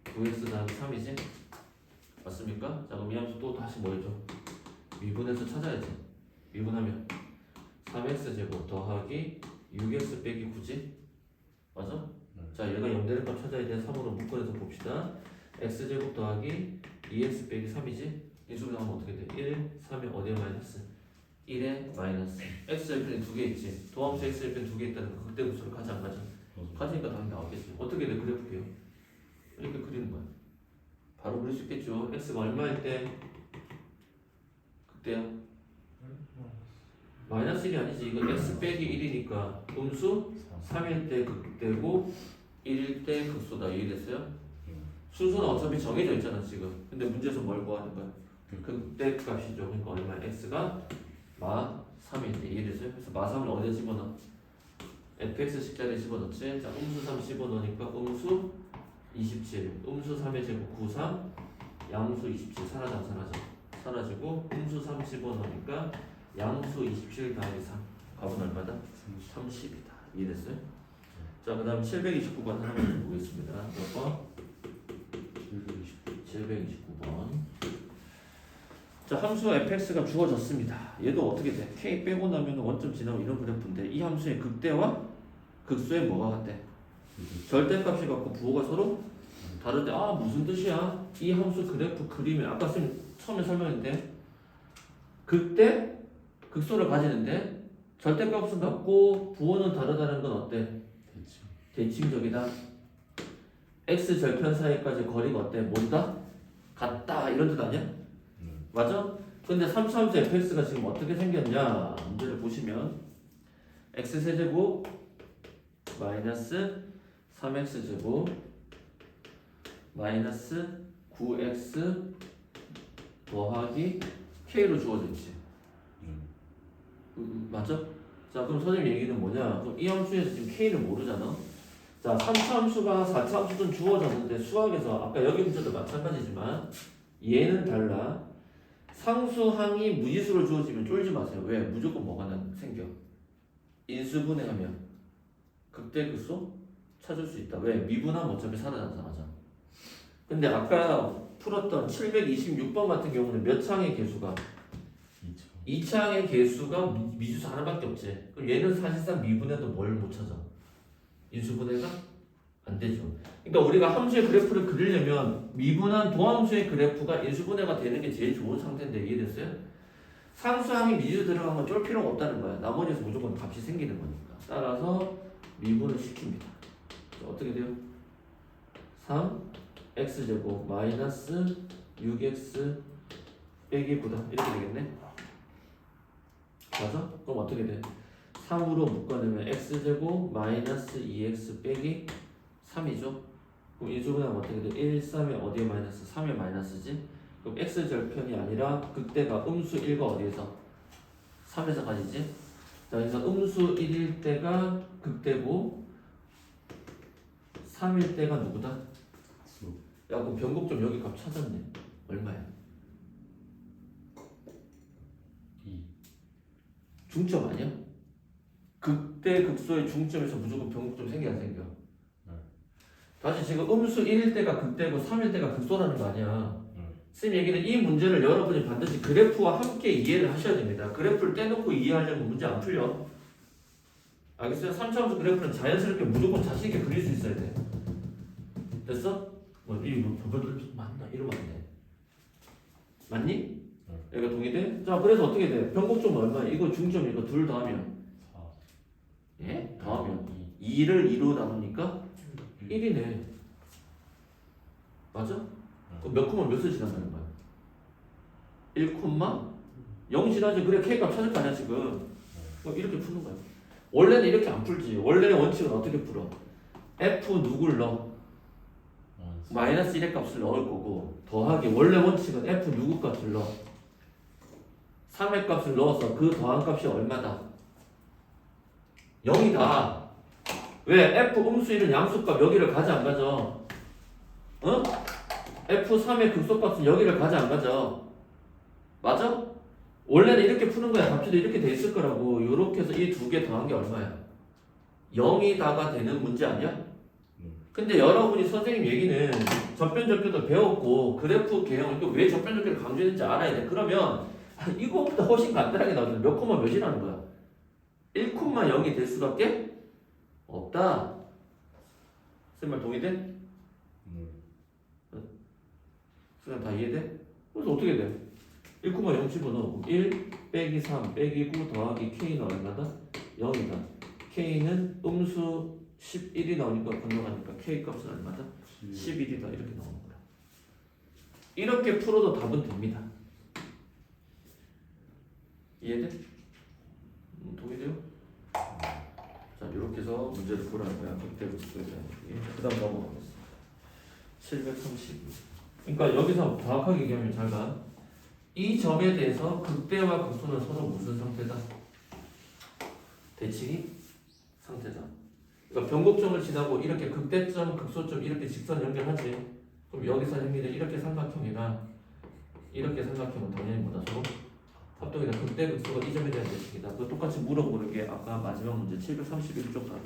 9x 다음에 3이지? 맞습니까? 자 그럼 이 함수 또 다시 뭐 해줘? 미분해서 찾아야지. 미분하면 3x제곱 더하기 6x 빼기 9지? 맞아? 자 얘가 0 되는 값 찾아야 돼. 3으로 묶어내서 봅시다. x제곱 더하기 2x 빼기 3이지? 인수분해 하면 어떻게 돼? 1, 3에 어디에 마이너스? 1에 마이너스 x절편이 2개 있지? 도함수 x절편 2개 있다는 거 극대극소를 가지 안 가지? 가지니까 당연히 나오겠지. 어떻게 돼? 그래볼게요. 이렇게 그리는 거야. 바로 그릴 수 있겠죠. x가 얼마일 때 극대야? 마이너스 1이 아니지. 이거 x 빼기 1이니까 음수 3일 때 극대고 1일 때 극소다. 이해됐어요? 순서는 어차피 정해져 있잖아 지금. 근데 문제에서 뭘 구하는 거야? 극대 값이죠. 그러니까 얼마? x가 마 3인데 이해됐어요? 그래서 마 3을 어디에 집어넣어? fx 식자리에 집어넣지. 자, 음수 3 집어넣으니까 음수 27, 음수 3의 제곱 93, 양수 27 사라지고 음수 3 집어넣으니까 양수 27 더하기 3 값은 얼마다? 30이다. 이해됐어요? 자, 그 다음 729번 하나만 보겠습니다. 몇 번? 729번. 자, 함수 fx가 주어졌습니다. 얘도 어떻게 돼? k 빼고 나면 원점 지나고 이런 그래프인데 이 함수의 극대와 극소의 뭐가 같대? 절대값이 갖고 부호가 서로 다른데 아 무슨 뜻이야? 이 함수 그래프 그리면 아까 쌤 처음에 설명했는데 극대 극소를 가지는데 절대값은 같고 부호는 다르다는 건 어때? 대칭적이다. x 절편 사이까지 거리가 어때? 모두 같다 이런 뜻 아니야? 맞아? 근데 3차함수 fx가 지금 어떻게 생겼냐? 문제를 보시면 x 세제곱 마이너스 3x 제곱 마이너스 9x 더하기 k로 주어져 있지. 맞아? 자, 그럼 선생님 얘기는 뭐냐? 그럼 이 함수에서 지금 k를 모르잖아. 자, 3차 함수가 4차 함수든 주어졌는데 수학에서 아까 여기 문제도 마찬가지지만 얘는 달라. 상수항이 무지수로 주어지면 쫄지 마세요. 왜? 무조건 뭐가 생겨? 인수분해하면 극대 극소 찾을 수 있다. 왜? 미분하면 어차피 살아나잖아. 근데 아까 풀었던 726번 같은 경우는 몇 창의 개수가? 2창의 개수가 미지수 하나밖에 없지. 그럼 얘는 사실상 미분해도 뭘 못 찾아? 인수분해가 안 되죠. 그러니까 우리가 함수의 그래프를 그리려면 미분한 도함수의 그래프가 인수분해가 되는 게 제일 좋은 상태인데 이해됐어요? 상수항이 미지수 들어가면 쫄 필요가 없다는 거야. 나머지에서 무조건 값이 생기는 거니까. 따라서 미분을 시킵니다. 어떻게 돼요? 3x제곱 마이너스 6x 빼기 9다 이렇게 되겠네. 맞아? 그럼 어떻게 돼? 3으로 묶어내면 x제곱 마이너스 2x 빼기 3이죠. 그럼 인수분해하면 어떻게 돼? 1, 3에 어디에 마이너스? 3에 마이너스지? 그럼 x절편이 아니라 극대가 음수 1가 어디에서? 3에서 가지지? 자, 그래서 음수 1일 때가 극대고 3일 때가 누구다? 야, 그럼 변곡점 여기 값 찾았네. 얼마야? 2. 중점 아니야? 극대 극소의 중점에서 무조건 변곡점 생겨 안 생겨? 다시 지금 음수 1일 때가 극대고 3일 때가 극소라는 거 아니야. 쌤 얘기는 이 문제를 여러분이 반드시 그래프와 함께 이해를 하셔야 됩니다. 그래프를 떼놓고 이해하려면 문제 안 풀려. 알겠어요? 3차함수 그래프는 자연스럽게 무조건 자신 있게 그릴 수 있어야 돼. 됐어? 이거 맞나? 이러면 안 돼. 맞니? 여기가 동의돼? 자, 그래서 어떻게 돼? 변곡점은 얼마야? 이거 중점 이거 둘 더하면 4. 예? 더하면 2를 2로 나누니까 1이네. 맞아? 그럼 몇 콤마 몇을 지난다는 거야? 1,0 지나지. 그래 K값 찾을 거 아니야 지금. 이렇게 푸는 거야. 원래는 이렇게 안 풀지. 원래의 원칙은 어떻게 풀어? F 누굴 넣어? 마이너스 1의 값을 넣을 거고 더하기 원래 원칙은 F 누구 값을 넣어? 3의 값을 넣어서 그 더한 값이 얼마다? 0이다. 왜? F 음수 1은 양수값 여기를 가져 안 가져? 어? F3의 극소값은 여기를 가져 안 가져? 맞아? 원래는 이렇게 푸는 거야. 답지도 이렇게 돼 있을 거라고. 요렇게 해서 이 두 개 더한 게 얼마야? 0이다가 되는 문제 아니야? 근데 여러분이 선생님 얘기는 접변접교도 배웠고 그래프 개형 또 왜 접변접교를 강조했는지 알아야 돼. 그러면 이거보다 훨씬 간단하게 나오는데 몇 콤마 몇이라는 거야? 1,0이 될 수밖에 없다. 쌤 말 동의돼? 쌤 다 이해돼? 그래서 어떻게 돼? 1,0 집어넣어. 1 빼기 3 빼기 9 더하기 K는 얼마다? 0이다. K는 음수 11이 나오니까 건너가니까 K 값은 얼마다? 11이다. 이렇게 나오는 거야. 이렇게 풀어도 답은 됩니다. 이해돼? 동의돼요? 자, 이렇게 해서 문제를 보라는 거야. 극대로 극소에 대한 얘기. 그 다음 넘어가겠습니다. 732. 그러니까 여기서 정확하게 얘기하면 잘 가. 이 점에 대해서 극대와 극소는 서로 무슨 상태다? 대칭이 상태다. 그러니까 변곡점을 지나고 이렇게 극대점, 극소점 이렇게 직선 연결하지. 그럼 여기서 형님들 이렇게 삼각형이나 이렇게 삼각형은 당연히 뭐다? 서로 합동이다. 극대 극소가 이 점에 대한 대칭이다. 그거 똑같이 물어보는 게 아까 마지막 문제 731쪽 답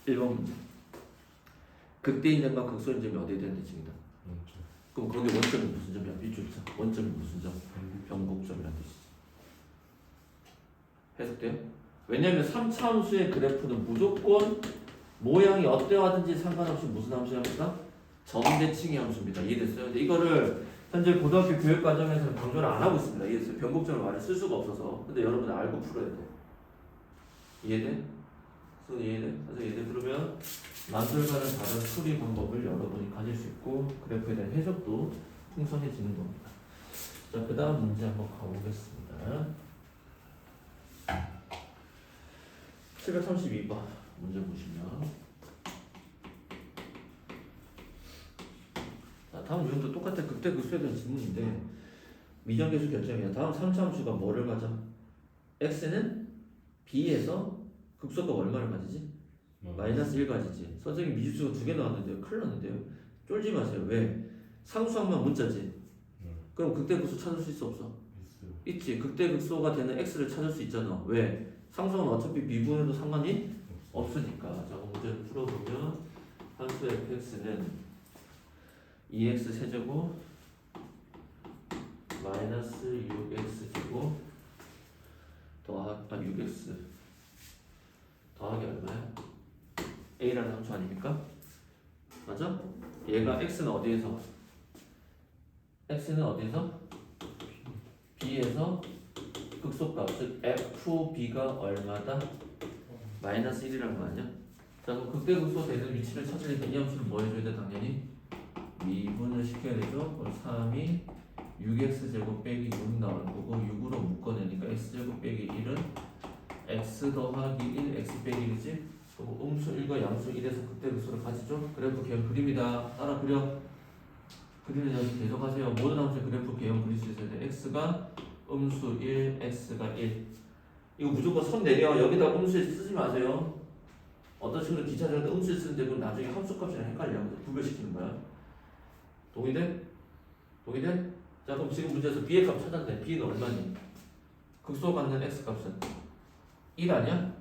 1번 문제. 극대인 점과 극소인 점이 어디에 대한 대칭이다? 원점. 그럼 거기 원점이 무슨 점이야? 이쪽 있잖아. 원점이 무슨 점? 변곡점이라는 뜻이지. 해석돼요? 왜냐면 3차 함수의 그래프는 무조건 모양이 어때와든지 상관없이 무슨 함수입니까? 점대칭의 함수입니다. 이해됐어요? 근데 이거를 현재 고등학교 교육 과정에서는 강조를 안 하고 있습니다. 이해됐어요? 변곡점을 말에 쓸 수가 없어서. 근데 여러분 알고 풀어야 돼. 이해돼? 손 이해돼? 그래서 이해돼? 그러면 남들과는 다른 풀이 방법을 여러분이 가질 수 있고 그래프에 대한 해석도 풍성해지는 겁니다. 자, 그 다음 문제 한번 가보겠습니다. 732번 문제 보시면 자, 다음 유형도 똑같아. 극대 극소에 대한 질문인데 미정계수 결정이야. 다음 3차 함수가 뭐를 가져? x는 b에서 극소값 얼마를 가지지? 마이너스 1 가지지. 선생님 미지수가 2개 나왔는데요. 큰일 났는데요. 쫄지 마세요. 왜? 상수항만 문자지. 그럼 극대 극소 찾을 수 있어 없어? 있어요. 있지. 극대 극소가 되는 x를 찾을 수 있잖아. 왜? 상수항은 어차피 미분해도 상관이 없으니까. 자, 그럼 문제를 풀어보면 함수 fx는 2x 세제곱 마이너스 6x 제곱 더하기 6x 더하기 얼마야? a라는 함수 아닙니까? 맞아? 얘가 x는 어디에서? x는 어디에서? b에서 극소값 즉 fb가 얼마다? 마이너스 1이라는 거 아니야? 자, 그럼 극대극소 되는 위치를 찾으려면 이 함수는 뭐 해줘야 돼? 당연히 미분을 시켜야 되죠. 그럼 3이 6x제곱 빼기 6 나올 거고 6으로 묶어내니까 x제곱 빼기 1은 x 더하기 1 x 빼기 1이지. 그리고 음수 1과 양수 1에서 극대극소를 가지죠. 그래프 개형 그립니다. 따라 그려. 그리는 연습 계속하세요. 모든 함수의 그래프 개형 그릴 수 있어야 돼. x가 음수 1, x가 1. 이거 무조건 선 내려. 여기다 음수 쓰지 마세요. 어떤 친구들 기차 탈 때 음수 쓰는데 그럼 나중에 함수값이랑 헷갈려. 구별시키는 거야. 동의돼? 동의돼? 자, 그럼 지금 문제에서 b의 값 찾았네. b는 얼마니? 극소 갖는 x 값은 1 아니야?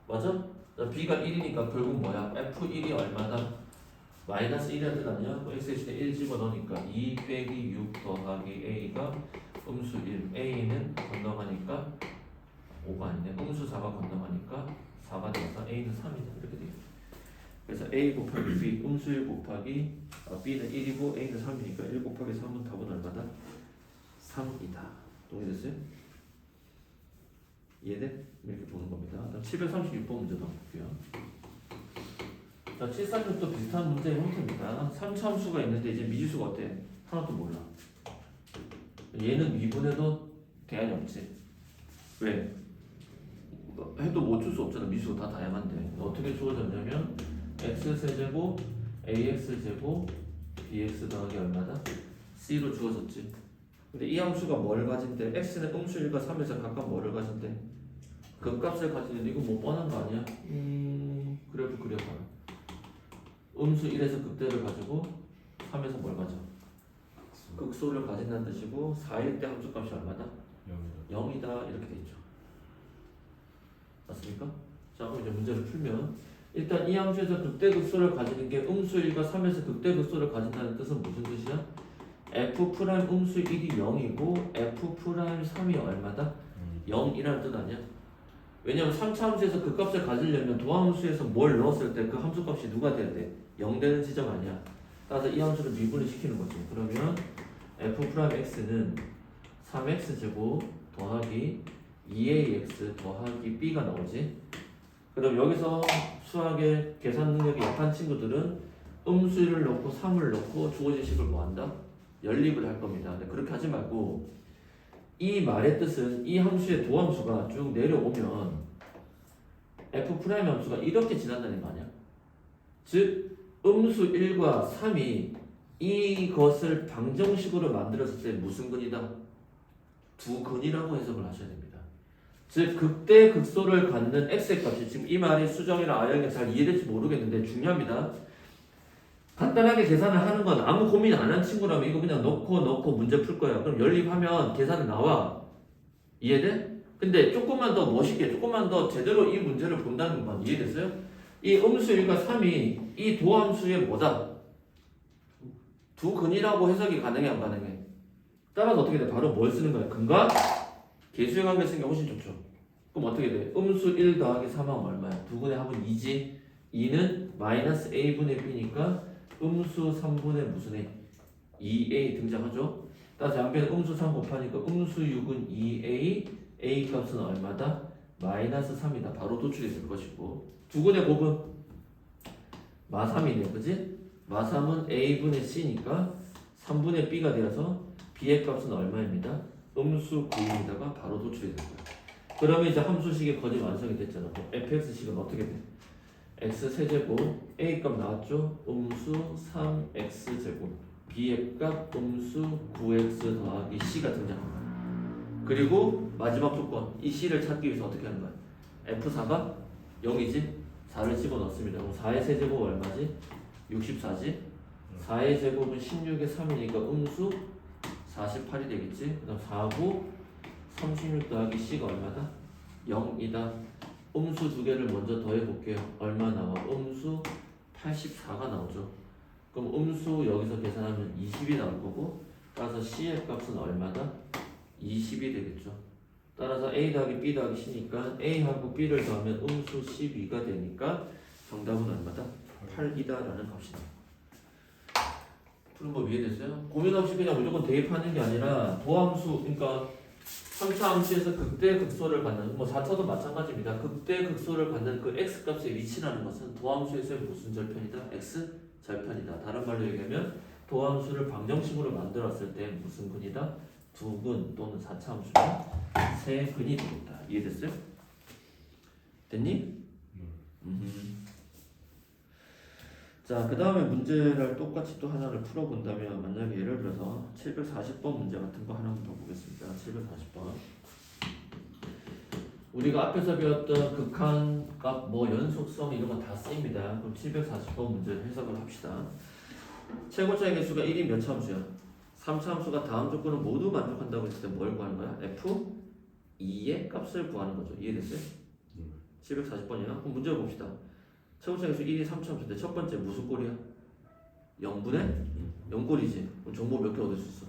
맞아? 자, b가 1이니까 결국 뭐야? f1이 얼마다? 마이너스 1이라는 뜻 아니야? x 대신에 1 집어넣으니까 2 빼기 6 더하기 a가 음수 1, a는 건너가니까 5가 아니네. 음수 4가 건너가니까 4가 돼서 a는 3이다. 이렇게 되겠네. 그래서 a 곱하기 b, 음수 1 곱하기 b는 1이고 a는 3이니까 1 곱하기 3은 답은 얼마다? 3이다. 동의됐어요? 이해돼? 이렇게 보는 겁니다. 다음 736번 문제 한번 볼게요. 자, 736도 비슷한 문제의 형태입니다. 3차 함수가 있는데 이제 미지수가 어때? 하나도 몰라. 얘는 미분해도 대안이 없지. 왜? 해도 못 줄 수 없잖아. 미수가 다 다양한데. 어떻게 주어졌냐면 x세제곱 ax제곱 bx 더하기 얼마다? c로 주어졌지. 근데 이 함수가 뭘 가진대? x는 음수 1과 3에서 각각 뭐를 가진대? 극값을 가지는데 이거 뭐 뻔한 거 아니야? 그래프 그려봐. 음수 1에서 극대를 가지고 3에서 뭘 가져? 극소를 가진다는 뜻이고 4일 때 함수값이 얼마다? 0이다. 이렇게 돼 있죠. 맞습니까? 자, 그럼 이제 문제를 풀면 일단 이 함수에서 극대극소를 가지는 게 음수 1과 3에서 극대극소를 가진다는 뜻은 무슨 뜻이야? f' 음수 1이 0이고 f' 3이 얼마다? 0이라는 뜻 아니야? 왜냐면 3차 함수에서 그 값을 가지려면 도함수에서 뭘 넣었을 때 그 함수값이 누가 돼야 돼? 0 되는 지점 아니야? 따라서 이 함수를 미분을 시키는 거지. 그러면 f'x는 3x제곱 더하기 2ax 더하기 b가 나오지. 그럼 여기서 수학의 계산 능력이 약한 친구들은 음수를 넣고 3을 넣고 주어진 식을 뭐한다? 연립을 할 겁니다. 근데 그렇게 하지 말고 이 말의 뜻은 이 함수의 도함수가 쭉 내려오면 f' 함수가 이렇게 지난다는 거 아니야? 즉 음수 1과 3이 이것을 방정식으로 만들었을 때 무슨 근이다? 두 근이라고 해석을 하셔야 됩니다. 즉 극대 극소를 갖는 x의 값이 지금 이 말이 수정이나 아영이 잘 이해될지 모르겠는데 중요합니다. 간단하게 계산을 하는 건 아무 고민 안 한 친구라면 이거 그냥 넣고 문제 풀 거야. 그럼 연립하면 계산이 나와. 이해돼? 근데 조금만 더 멋있게 조금만 더 제대로 이 문제를 본다는 건 이해됐어요? 이 음수 1과 3이 이 도함수의 뭐다? 두 근이라고 해석이 가능해 안 가능해? 따라서 어떻게 돼? 바로 뭘 쓰는 거야? 근과 계수의 관계 쓰는 게 훨씬 좋죠. 그럼 어떻게 돼? 음수 1 더하기 3하면 얼마야? 두 근의 합은 2지. 2는 마이너스 a분의 b니까 음수 3분의 무슨 a? 2a 등장하죠. 따라서 양변에 음수 3 곱하니까 음수 6은 2a, a 값은 얼마다? 마이너스 3이다. 바로 도출이 될 것이고 두 근의 곱은 마3이네, 그지? 마3은 a분의 c니까 3분의 b가 되어서 b의 값은 얼마입니다? 음수 9입니다가 바로 도출이 될 거야. 그러면 이제 함수식의 거진 완성이 됐잖아. 그럼 fx식은 어떻게 돼? x 세제곱 a 값 나왔죠? 음수 3x 제곱 b의 값 음수 9x 더하기 c가 등장합니다. 그리고 마지막 조건 이 c를 찾기 위해서 어떻게 하는 거야? f4가 0이지? 4를 집어넣습니다. 그럼 4의 세제곱 얼마지? 64지? 4의 제곱은 16의 3이니까 음수 48이 되겠지? 그 다음 4고 36 더하기 c가 얼마다? 0이다. 음수 두 개를 먼저 더해볼게요. 얼마 나와? 음수 84가 나오죠. 그럼 음수 여기서 계산하면 20이 나올 거고 따라서 c의 값은 얼마다? 20이 되겠죠. 따라서 a 더하기 b 더하기 c니까 a하고 b를 더하면 음수 12가 되니까 정답은 얼마다? 8이다 라는 값이 나와요. 푸는 법 이해됐어요? 고민 없이 그냥 무조건 대입하는 게 아니라 도함수, 그러니까 3차 함수에서 극대 극소를 갖는, 뭐 4차도 마찬가지입니다. 극대 극소를 갖는 그 x 값의 위치라는 것은 도함수에서의 무슨 절편이다? x 절편이다. 다른 말로 얘기하면 도함수를 방정식으로 만들었을 때 무슨 근이다? 두 근 또는 4차 함수는 세 근이 되겠다. 이해됐어요? 됐니? 자, 그 다음에 문제를 똑같이 또 하나를 풀어본다면 만약에 예를 들어서 740번 문제 같은 거 하나 더 보겠습니다. 740번 우리가 앞에서 배웠던 극한값, 뭐 연속성 이런 거 다 쓰입니다. 그럼 740번 문제를 해석을 합시다. 최고차의 개수가 1인 몇 차 함수야? 3차 함수가 다음 조건을 모두 만족한다고 했을 때 뭘 구하는 거야? F2의 값을 구하는 거죠. 이해됐어요? 740번이야. 그럼 문제 봅시다. 최고차의 개수 1이 3차 함수인데 첫 번째 무슨 꼴이야? 0분의 0꼴이지. 그럼 정보 몇 개 얻을 수 있어?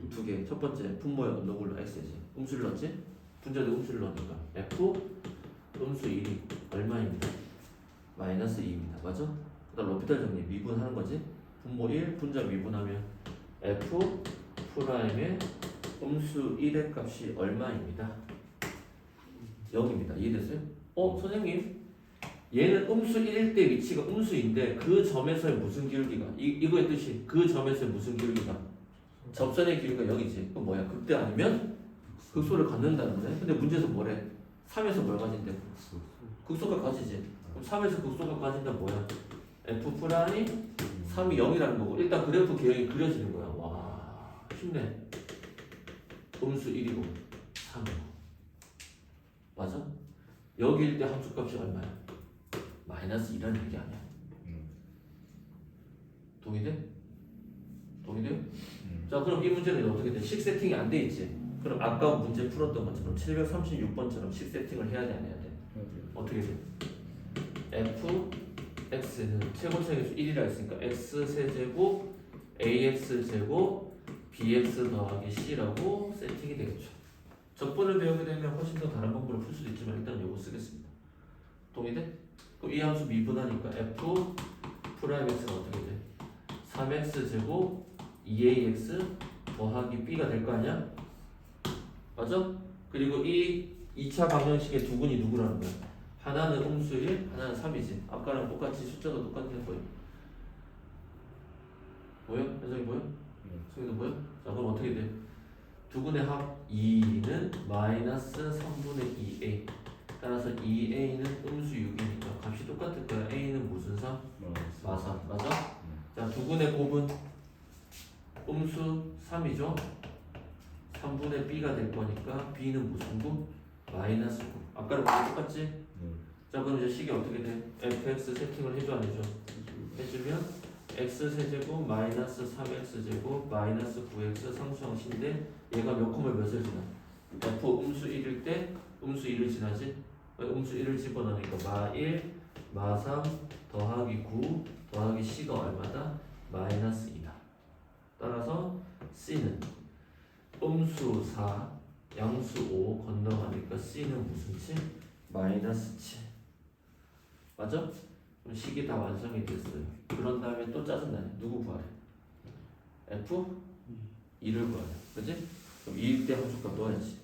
두 개. 첫 번째 분모에 넣는 걸로 x지. 음수를 넣었지? 분자대 음수를 넣으니까 f 음수 1이 얼마입니다? 마이너스 2입니다. 맞아? 그 다음 로피탈 정리 미분하는 거지? 분모 1 분자 미분하면 f 프라임의 음수 1의 값이 얼마입니다? 0입니다. 이해됐어요? 선생님 얘는 음수 1일 때 위치가 음수인데 그 점에서의 무슨 기울기가 이거의 뜻이 그 점에서의 무슨 기울기가 접선의 기울기가 0이지. 그럼 뭐야? 극대 아니면 극소를 갖는다는 거네. 근데 문제에서 뭐래? 3에서 뭘 가진대? 극소가 가지지. 그럼 3에서 극소가 가진다면 뭐야? f 프라임 3이 0이라는 거고 일단 그래프 개형이 그려지는 거야. 와 쉽네. 음수 1이고 3이고 맞아? 여기일 때 함수값이 얼마야? 마이너스 2라는 얘기 아니야. 동의돼? 동의돼요? 자 그럼 이 문제는 어떻게 돼? 식 세팅이 안 돼 있지? 그럼 아까 문제 풀었던 것처럼 736번처럼 식 세팅을 해야 돼 안 해야 돼? 어떻게 돼? f x는 최고차의 개수 1이라 했으니까 x 세제곱 ax 제곱 bx 더하기 c라고 세팅이 되겠죠. 적분을 배우게 되면 훨씬 더 다른 방법으로 풀 수도 있지만 일단 요거 쓰겠습니다. 동의돼? 그럼 이 함수 미분하니까 f 프라임 x가 어떻게 돼? 3x 제곱 2ax 더하기 b가 될 거 아니야? 맞아? 그리고 이 2차 방정식의 두 근이 누구라는 거야? 하나는 음수 1, 하나는 3이지. 아까랑 똑같이 숫자도 똑같은 게 보여. 보여? 현석이 보여? 성희도 보여? 자 그럼 어떻게 돼? 두 근의 합 2는 마이너스 3분의 2a 따라서 2a는 음수 6이니까 값이 똑같을 거야. a는 무슨 3? 마사. 맞아? 자 두 근의 곱은 음수 3이죠? 3분의 b가 될 거니까 b는 무슨 구? 마이너스 9. 아까랑 똑같지? 네. 자 그럼 이제 식이 어떻게 돼? fx 세팅을 해줘 안 해줘? 해주면 x 세제곱 마이너스 3x제곱 마이너스 9x 상수항신데 얘가 몇 콤마 몇을 지나? f 음수 1일 때 음수 1을 지나지? 음수 1을 집어넣으니까 마1 마3 더하기 9 더하기 c가 얼마다? 마이너스 2다. 따라서 c는 음수 4 양수 5 건너가니까 c는 무슨 7? 마이너스 7. 맞아? 그럼 식이 다 완성이 됐어요. 그런 다음에 또 짜증나네. 누구 구하래? f? 2를 구하래. 그치? 그럼 2일 때 함수값 넣어야지.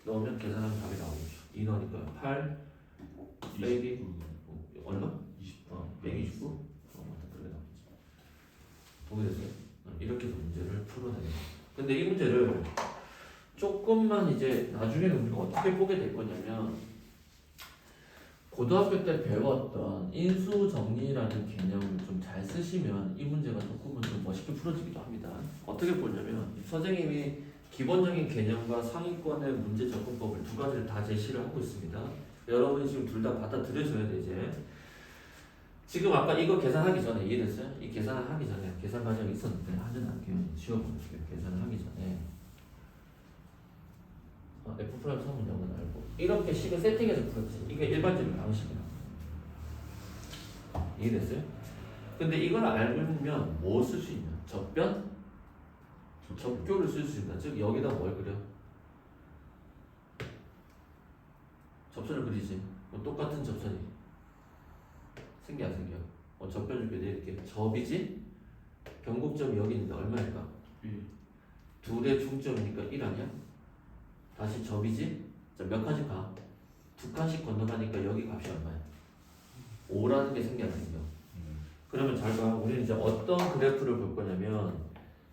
넣으면 계산하면 답이 나오죠. 2 넣으니까 8 빼기 얼마? 129? 맞다. 그렇게 나오지. 보게 됐어요? 이렇게 문제를 풀어내는 거예요. 근데 이 문제를 조금만 이제 나중에는 우리가 어떻게 보게 될 거냐면 고등학교 때 배웠던 인수 정리라는 개념을 좀 잘 쓰시면 이 문제가 조금은 좀 멋있게 풀어지기도 합니다. 어떻게 보냐면 선생님이 기본적인 개념과 상위권의 문제 접근법을 두 가지를 다 제시를 하고 있습니다. 여러분이 지금 둘 다 받아들여줘야 돼 이제. 지금 아까 이거 계산하기 전에 이해됐어요? 이 계산을 하기 전에 계산 과정이 있었는데 하진 않게요. 지워볼게요. 계산을 하기 전에 F 프라임 3은 0은 알고 이렇게 식을 세팅해서 풀었지. 이게 일반적인 방식이야. 이해됐어요? 근데 이걸 알면 뭐 쓸 수 있냐? 접변? 접교를 쓸 수 있다. 즉 여기다 뭘 그려? 접선을 그리지. 똑같은 접선이 생겨 안 생겨? 접변 줄게 내릴게. 접이지? 변곡점이 여기 있는데 얼마일까? 둘의 중점이니까 1 아니야? 다시 접이지? 자, 몇 칸씩 가? 두 칸씩 건너가니까 여기 값이 얼마야? 5라는 게 생겨 안 생겨? 그러면 잘 봐. 우리는 이제 어떤 그래프를 볼 거냐면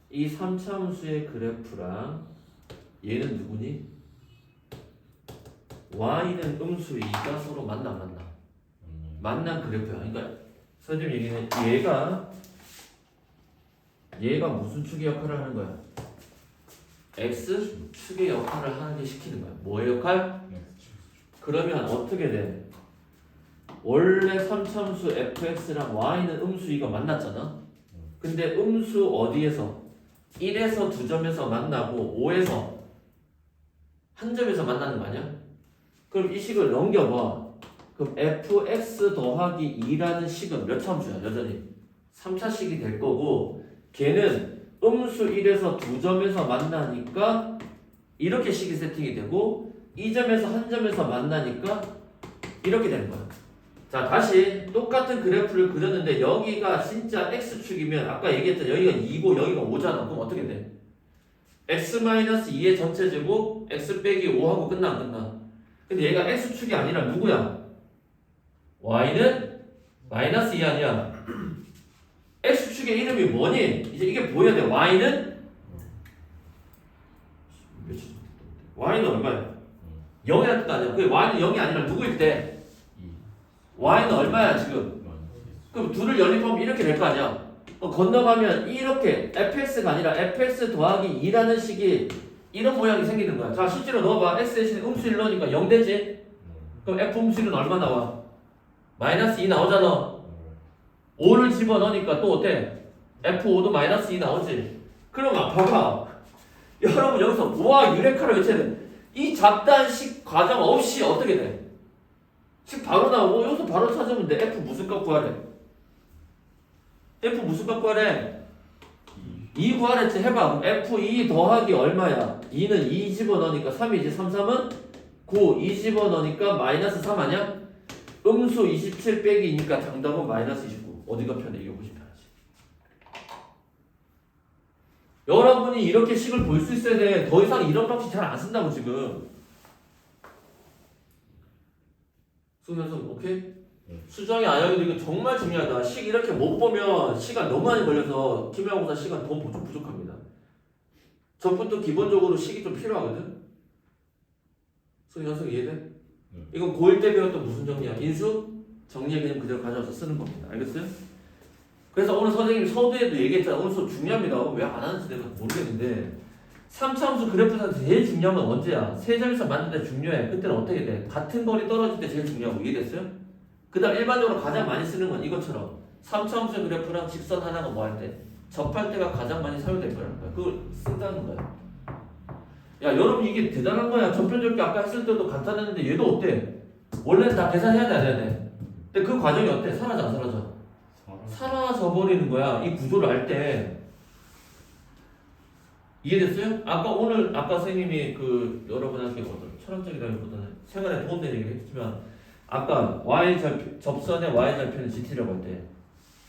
이 3차함수의 그래프랑 얘는 누구니? y는 음수 2가 서로 만나 안 만나? 만난 그래프야. 그러니까 선생님 얘기는 얘가 무슨 축의 역할을 하는 거야? x 축의 역할을 하게 시키는 거야. 뭐의 역할? 그러면 어떻게 돼? 원래 3차함수 fx랑 y는 음수 2가 만났잖아. 근데 음수 어디에서? 1에서 두 점에서 만나고 5에서 한 점에서 만나는 거 아니야? 그럼 이 식을 넘겨봐. 그럼 fx 더하기 2라는 식은 몇 차 함수야? 여전히 3차식이 될 거고 걔는 음수 1에서 두 점에서 만나니까 이렇게 식이 세팅이 되고 이 점에서 한 점에서 만나니까 이렇게 되는 거야. 자 다시 똑같은 그래프를 그렸는데 여기가 진짜 x축이면 아까 얘기했던 여기가 2고 여기가 5잖아. 그럼 어떻게 돼? x-2의 전체 제곱 x 빼기 5하고 끝나 안 끝나? 근데 얘가 x축이 아니라 누구야? y는 마이너스 2 아니야? x축의 이름이 뭐니? 이제 이게 보여야 돼. y는 y는 얼마야? 0이라는 뜻 아니야? 그 y는 0이 아니라 누구일 때? y는 얼마야 지금? 그럼 둘을 연립하면 이렇게 될 거 아니야? 건너가면 이렇게 fx가 아니라 fx 더하기 2라는 식이 이런 모양이 생기는 거야. 자 실제로 넣어봐. x 대신에 음수를 넣으니까 0 되지? 그럼 f 음수는 얼마 나와? 마이너스 2 나오잖아. 5를 집어넣으니까 또 어때? f5도 마이너스 2 나오지? 그럼 봐봐. 여러분 여기서 우와 유레카를 외쳐야 돼. 이 잡다한 식 과정 없이 어떻게 돼? 식 바로 나오고 여기서 바로 찾으면 돼. f 무슨 값 구하래? f 무슨 값 구하래? 2 구하랬지. 해봐. f2 더하기 얼마야? 2는 2 집어넣으니까 3이지. 3, 3은 9. 2 집어넣으니까 마이너스 3 아니야? 음수 27 빼기니까 정답은 마이너스 29. 어디가 편해? 이게 훨씬 편하지. 여러분이 이렇게 식을 볼 수 있어야 돼. 더 이상 이런 방식 잘 안 쓴다고 지금. 수현선 오케이? 수정이 안 해도 이거 정말 중요하다. 식 이렇게 못 보면 시간 너무 많이 걸려서 기말고사 시간 더 부족합니다. 저부터 기본적으로 식이 좀 필요하거든. 수현선 이해돼? 이건 고1 때 배웠던 무슨 정리야? 인수? 정리의 개념 그대로 가져와서 쓰는 겁니다. 알겠어요? 그래서 오늘 선생님이 서두에도 얘기했잖아. 오늘 수업 중요합니다. 왜 안 하는지 내가 모르겠는데 3차 함수 그래프에서 제일 중요한 건 언제야? 세 점에서 만들 때 중요해. 그때는 어떻게 돼? 같은 거리 떨어질 때 제일 중요하고. 이해됐어요? 그 다음 일반적으로 가장 많이 쓰는 건 이것처럼 3차 함수 그래프랑 직선 하나가 뭐 할 때? 접할 때가 가장 많이 사용될 거라는 거야. 그걸 쓴다는 거야. 야, 여러분 이게 대단한 거야. 접변적기 아까 했을 때도 간단했는데 얘도 어때? 원래는 다 계산해야 돼, 안 해야 돼? 근데 그 과정이 어때? 사라져, 안 사라져? 사라져 버리는 거야. 이 구조를 알 때. 이해됐어요? 아까 선생님이 그 여러분한테 어떤 철학적이라기보다는 생활에 도움되는 얘기를 했지만 아까 접선의 y절편을 GT라고 할 때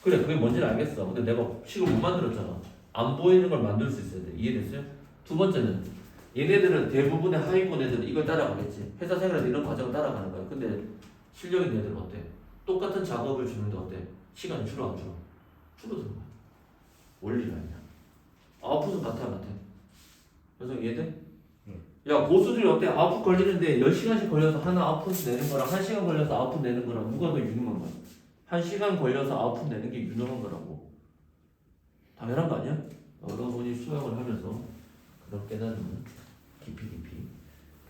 그래 그게 뭔지는 알겠어. 근데 내가 식을 못 만들었잖아. 안 보이는 걸 만들 수 있어야 돼. 이해됐어요? 두 번째는 얘네들은 대부분의 하위권 애들은 이걸 따라가겠지. 회사 생활에서 이런 과정을 따라가는 거야. 근데 실력 있는 애들은 어때? 똑같은 작업을 주는데 어때? 시간이 줄어 안 줄어? 줄어드는 거야. 원리가 아니야. 아웃풋은 같아 안 같아? 그래서 이해돼? 야 고수들이 어때? 아웃풋 걸리는데 10시간씩 걸려서 하나 아웃풋 내는 거랑 1시간 걸려서 아웃풋 내는 거랑 누가 더 유능한 거야? 1시간 걸려서 아웃풋 내는 게 유능한 거라고. 당연한 거 아니야? 여러분이 수학을 하면서 그런 깨달음을 깊이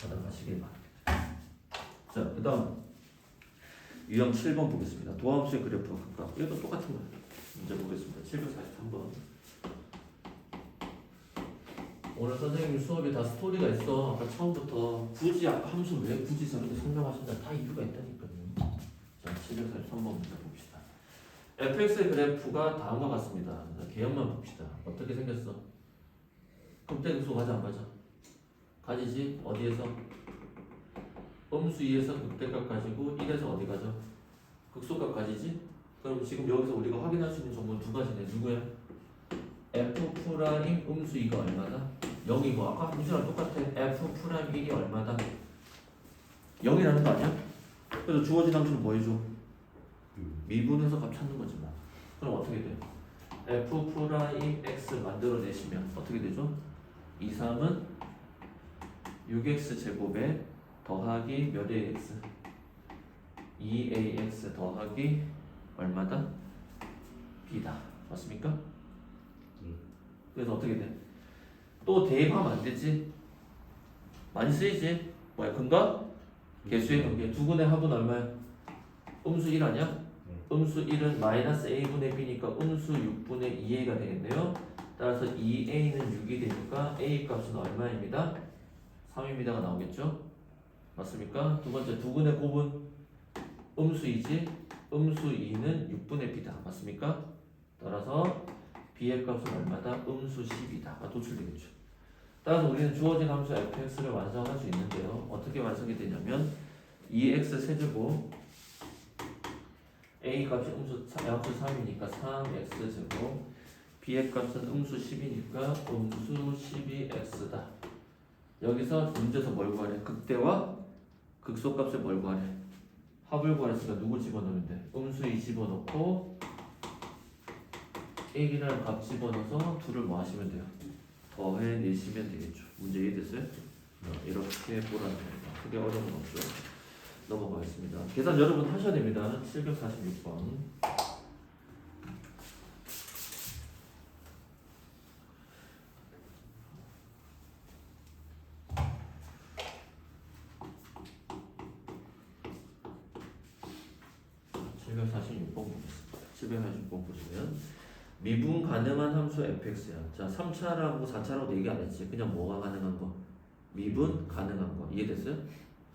받아가시길 바랍니다. 자, 그 다음 유형 7번 보겠습니다. 도함수의 그래프 각각 이것도 똑같은 거예요. 문제 보겠습니다. 743번. 오늘 선생님 수업이 다 스토리가 있어. 아까 처음부터 굳이 아까 함수 왜 굳이 저렇게 설명하신다 다 이유가 있다니까요. 자, 743번 문제 봅시다. fx의 그래프가 다음과 같습니다. 개형만 봅시다. 어떻게 생겼어? 극대극소 가지 안 가져? 가지지? 어디에서? 음수 2에서 극대값 가지고 1에서 어디 가져? 극소값 가지지? 그럼 지금 여기서 우리가 확인할 수 있는 정보는 두 가지네. 누구야? f 프라임 음수 2가 얼마다? 0이고 아까 함수랑 똑같아. f 프라임 1이 얼마다? 0이라는 거 아니야? 그래서 주어진 함수는 뭐 해줘? 미분해서 값 찾는 거지 뭐. 그럼 어떻게 돼? f 프라임 x 만들어내시면 어떻게 되죠? 2, 3은 6x 제곱에 더하기 몇 ax? 2ax 더하기 얼마다? b다. 맞습니까? 그래서 어떻게 돼? 또 대입하면 안 되지? 많이 쓰이지? 뭐야? 근과 개수의 관계. 두 근의 합은 얼마야? 음수 1 아니야? 음수 1은 마이너스 a분의 b니까 음수 6분의 2a가 되겠네요. 따라서 2a는 6이 되니까 a 값은 얼마입니다? 3입니다가 나오겠죠? 맞습니까? 두 번째 두 근의 곱은 음수 2지? 음수 2는 6분의 b다. 맞습니까? 따라서 b의 값은 얼마다? 음수 10이다. 도출되겠죠. 따라서 우리는 주어진 함수 fx를 완성할 수 있는데요. 어떻게 완성이 되냐면 2x 세제곱 a 값이 음수 3이니까 3x 제곱 b의 값은 음수 10이니까 음수 12x다. 여기서 문제에서 뭘 구하래? 극대와 극소값을 뭘 구하래? 합을 구하랬으니까 누구 집어넣으면 돼? 음수 2 집어넣고 1이라는 값 집어넣어서 둘을 뭐 하시면 돼요? 더해내시면 되겠죠. 문제 이해됐어요? 이렇게 보라는 겁니다. 크게 어려운 건 없죠. 넘어가겠습니다. 계산 여러분 하셔야 됩니다. 746번. 보시면 미분 가능한 함수 fx야. 자, 3차라고 4차라고 얘기 안 했지. 그냥 뭐가 가능한 거? 미분 가능한 거. 이해됐어요?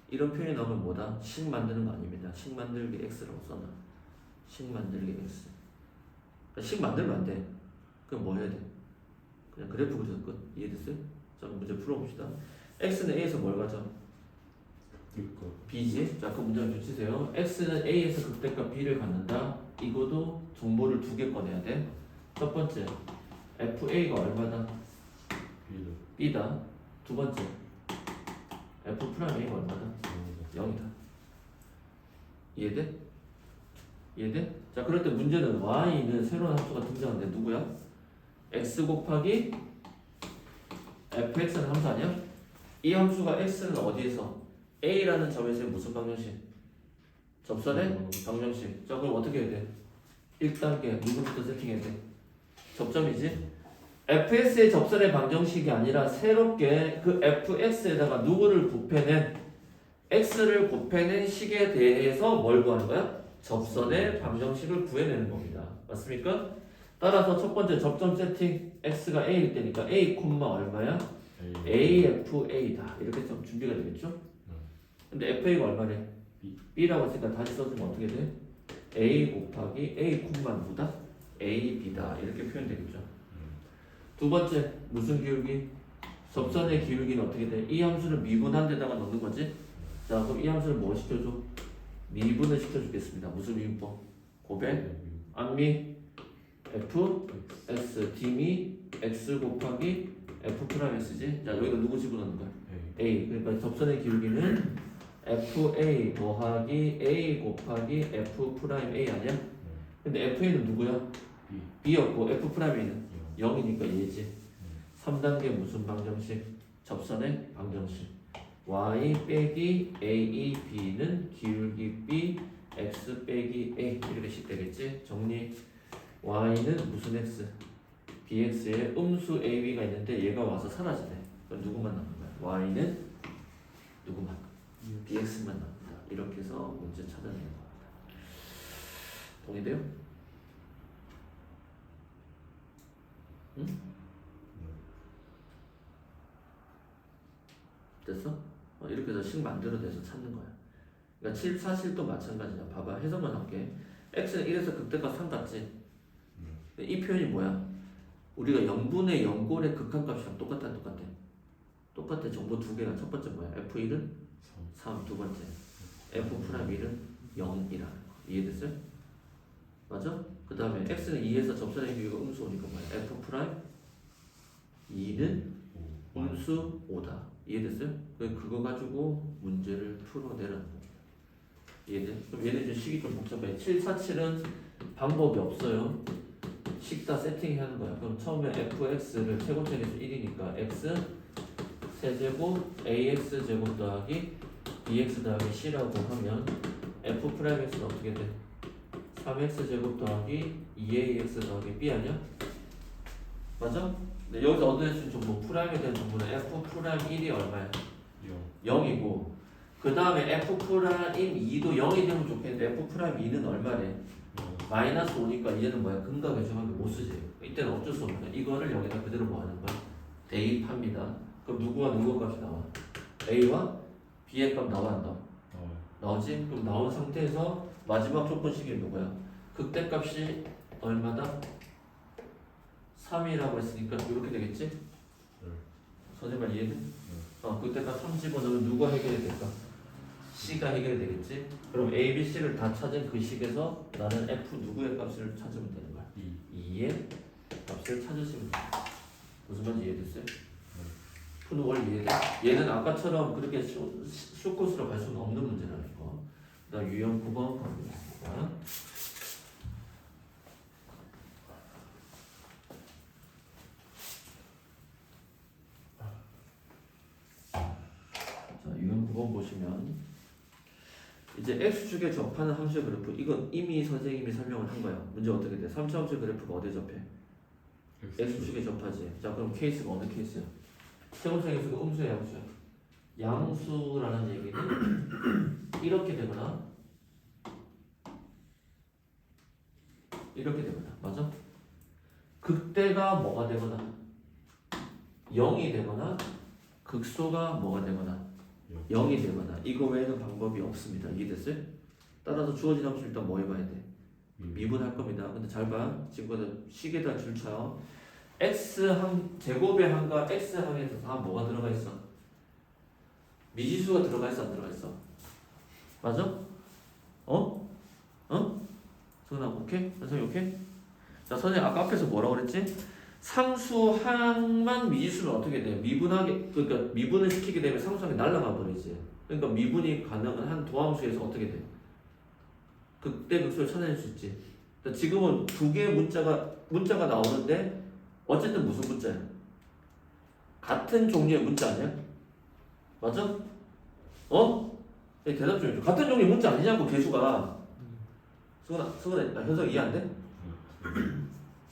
이런 표현이 나오면 뭐다? 식 만드는 거 아닙니다. 식 만들기 x라고 써놔. 식 만들기 x. 그러니까 식 만들면 안 돼. 그럼 뭐 해야 돼? 그냥 그래프 그려서 끝. 이해됐어요? 자, 문제 풀어봅시다. x는 a에서 뭘 가져? b지? 자, 그 문제를 붙이세요. x는 a에서 극대값 b를 갖는다. 이거도 정보를 두 개 꺼내야 돼. 첫 번째, fa가 얼마다? b다. 두 번째, f 프라임 a가 얼마다? 0이다. 이해돼? 이해돼? 자, 그럴 때 문제는 y는 새로운 함수가 등장하는데 누구야? x 곱하기 fx는 함수 아니야? 이 함수가 x는 어디에서? a라는 점에서의 무슨 방정식? 접선의 방정식. 자, 그럼 어떻게 해야 돼? 1단계 누구부터 세팅해야 돼? 접점이지? fx의 접선의 방정식이 아니라 새롭게 그 fx에다가 누구를 곱해낸 x를 곱해낸 식에 대해서 뭘 구하는 거야? 접선의 방정식을 구해내는 겁니다. 맞습니까? 따라서 첫 번째 접점 세팅 x가 a일 때니까 a 콤마 얼마야? AFA다 이렇게 좀 준비가 되겠죠? 근데 FA가 얼마래? B라고 했으니까 다시 써주면 어떻게 돼? A 곱하기 A 콤마 누구다? AB다 이렇게 표현되겠죠? 두 번째 무슨 기울기? 접선의 기울기는 어떻게 돼? 이 함수를 미분한 데다가 넣는 거지? 자 그럼 이 함수를 뭐 시켜줘? 미분을 시켜주겠습니다. 무슨 미분법? 고백? 암미? F? X D미? X 곱하기 F 프라임 X지? 자 여기다 누구 집어넣는 거야? A 그러니까 접선의 기울기는 FA 더하기 A 곱하기 F 프라임 A 아니야? 근데 FA는 누구야? B였고 F 프라임 A는 0이니까 얘지 3단계 무슨 방정식? 접선의 방정식 Y 빼기 AEB는 기울기 B X 빼기 A 이렇게 식 되겠지? 정리 Y는 무슨 X? BX에 음수 AB가 있는데 얘가 와서 사라지네. 그럼 누구만 남는 거야? Y는 누구만? BX만 남는다. 이렇게 해서 문제 찾아내는 겁니다. 동의돼요? 응? 됐어? 이렇게 해서 식 만들어내서 찾는 거야. 그러니까 7, 4실도 마찬가지야. 봐봐. 해석만 할게. X는 1에서 극대값 3 같지? 이 표현이 뭐야? 우리가 0분의 0골의 극한값이랑 똑같아? 똑같아. 정보 두 개가 첫 번째 뭐야? F1은 3, 두 번째 F'1은 0이라는 거. 이해됐어요? 맞아? 그 다음에 X는 2에서 접선의 기울기가 음수 오니까 뭐야? F'2는 음수 5다. 이해됐어요? 그거 가지고 문제를 풀어내라는 겁니다. 이해돼? 그럼 얘네 좀 식이 좀 복잡해. 7, 4, 7은 방법이 없어요. 식 다 세팅하는 거야. 그럼 처음에 fx를 최고점에서 1이니까 x 세제곱 ax 제곱 더하기 bx 더하기 c라고 하면 f 프라임 x는 어떻게 돼? 3x 제곱 더하기 2ax 더하기 b 아니야? 맞아? 근데 여기서 얻어낼 수 있는 정보 프라임에 대한 정보는 f 프라임 1이 얼마야? 0이고 그 다음에 f 프라임 2도 0이 되면 좋겠는데 f 프라임 2는 얼마래? 마이너스 5니까 이제는 뭐야? 근각의 조합을 못 쓰지. 이때는 어쩔 수 없는 거야. 이거를 여기다 그대로 뭐 하는 거야? 대입합니다. 그럼 누구와 누구 값이 나와? A와 B의 값 나와 안 나와? 나오지? 그럼 나온 상태에서 마지막 조건식이 누구야? 극대값이 얼마다? 3이라고 했으니까 이렇게 되겠지? 선생님 말 이해돼? 극대값 3 집어넣으면 누가 해결이 될까? C가 해결이 되겠지? 그럼 A, B, C를 다 찾은 그 식에서 나는 F 누구의 값을 찾으면 되는 거야? 2의 값을 찾으시면 됩니다. 무슨 말인지 이해됐어요? 푸는 월 이해돼? 얘는 아까처럼 그렇게 숏코스로 갈 수는 없는 문제라는 거. 그 다음 유형 9번 가보겠습니다. 자, 유형 9번 보시면 이제 X축에 접하는 함수의 그래프 이건 이미 선생님이 설명을 한 거야. 문제 어떻게 돼? 3차 함수의 그래프가 어디에 접해? X축에 접하지. 자 그럼 케이스가 어느 케이스야? 세번째 계수가 음수야 양수야? 양수라는 얘기는 이렇게 되거나 이렇게 되거나 맞아? 극대가 뭐가 되거나 0이 되거나 극소가 뭐가 되거나 0이 되거나 이거 외에는 방법이 없습니다. 이해됐어요? 따라서 주어진 함수 일단 뭐 해봐야 돼? 미분할 겁니다. 근데 잘 봐. 지금까지 식에다 줄쳐요. x항 제곱의 항과 x항에서 다 뭐가 들어가 있어? 미지수가 들어가 있어 안 들어가 있어? 맞아? 선생님 오케이? 선생님 오케이? 자 선생님 아까 앞에서 뭐라고 그랬지? 상수항만 미지수는 어떻게 돼? 미분하게 그러니까 미분을 시키게 되면 상수항이 날아가 버리지. 그러니까 미분이 가능한 한 도함수에서 어떻게 돼? 극대 극소를 찾아낼 수 있지. 그러니까 지금은 두 개의 문자가 나오는데 어쨌든 무슨 문자야? 같은 종류의 문자 아니야? 맞아? 대답 좀 해줘. 같은 종류의 문자 아니냐고 개수가. 승훈아, 현석 이해 안 돼?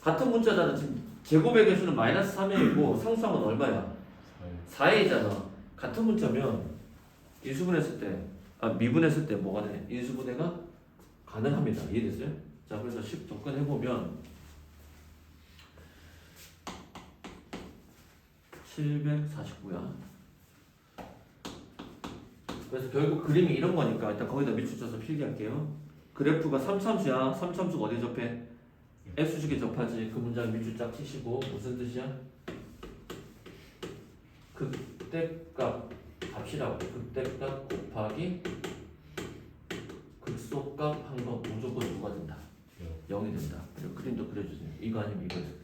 같은 문자잖아 지금. 제곱의 개수는 마이너스 3회이고 상수항은 얼마야? 4에 4회잖아. 같은 문자면 인수분했을 때, 미분했을 때 뭐가 돼? 인수분해가 가능합니다. 이해됐어요? 자, 그래서 10 접근해보면 749야. 그래서 결국 그림이 이런 거니까 일단 거기다 밑줄 쳐서 필기할게요. 그래프가 3참수야. 3참수가 어디에 접해? X축에 접하지. 그 문장 밑줄 쫙 치시고 무슨 뜻이야? 극대값 값이라고. 극대값 곱하기 극소값 한 거 무조건 누가 된다? 0이 된다. 그리고 그림도 그려주세요. 이거 아니면 이거에서 그래.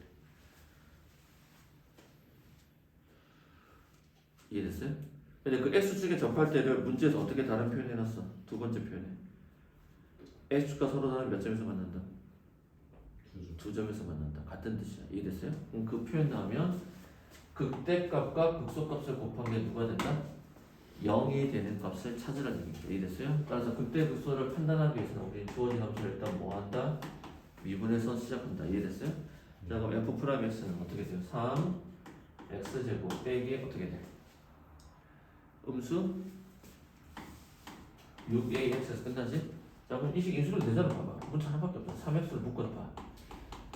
이해됐어요? 근데 그 X축에 접할 때를 문제에서 어떻게 다른 표현해놨어? 두 번째 표현에 X축과 서로 다른 몇 점에서 만난다? 두 점에서 만난다. 같은 뜻이야. 이해됐어요? 그럼 그 표현 나오면 극대값과 극소값을 곱한 게 누가 된다? 0이 되는 값을 찾으라는 얘기입니다. 이해됐어요? 따라서 극대 극소를 판단하기 위해서는 우리 주어진 함수를 일단 뭐 한다? 미분해서 시작한다. 이해됐어요? 자 그럼 f 프라임 x는 어떻게 돼요? 3 x제곱 빼기 어떻게 돼? 음수 6ax에서 끝나지? 자 그럼 이식 인수를 내자로 봐봐. 문자 하나밖에 없어. 3x를 묶어서 봐.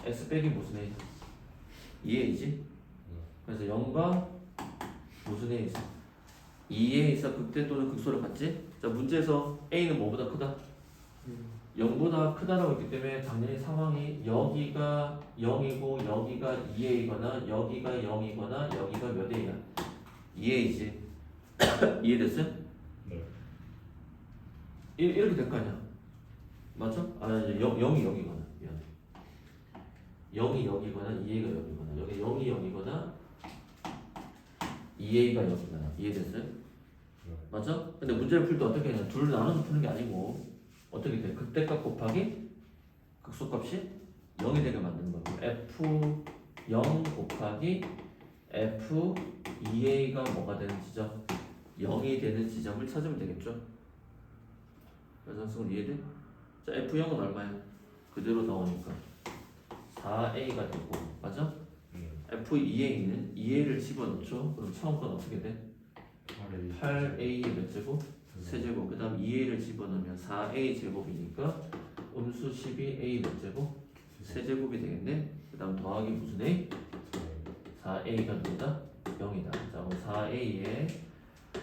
x 빼기 무슨 a? 2a지? 그래서 0과 무슨 a 있어? 2a에서 극대 또는 극소를 갖지? 자 문제에서 a는 뭐보다 크다? 0보다 크다라고 했기 때문에 당연히 상황이 여기가 0이고 여기가 2a거나 여기가 0이거나 여기가 몇 a야? 2a지. 이해됐어요? 네. 이렇게 될 거 아니야? 맞죠? 0이 여기거나 미안해. 0이 여기거나 2a가 여기거나 여기 0이 여기거나 2a가 여기거나 이해됐어요? 맞죠? 근데 문제를 풀 때 어떻게 해야 둘 나눠서 푸는 게 아니고 어떻게 돼? 극대값 곱하기 극소값이 0이 되게 만드는 거고 f0 곱하기 f2a가 뭐가 되는 지점? 0이 되는 지점을 찾으면 되겠죠? 연산성은 이해돼? 자 f0은 얼마야? 그대로 나오니까 4a가 되고 맞아? f2a는 2a를 집어넣죠? 그럼 처음 건 어떻게 돼? 8a 몇 제곱? 세제곱. 그 다음 2a를 집어넣으면 4a 제곱이니까 음수 12a 몇 제곱? 세제곱이 되겠네. 그 다음 더하기 무슨 a? 4a가 누구다? 0이다. 자 그럼 4a에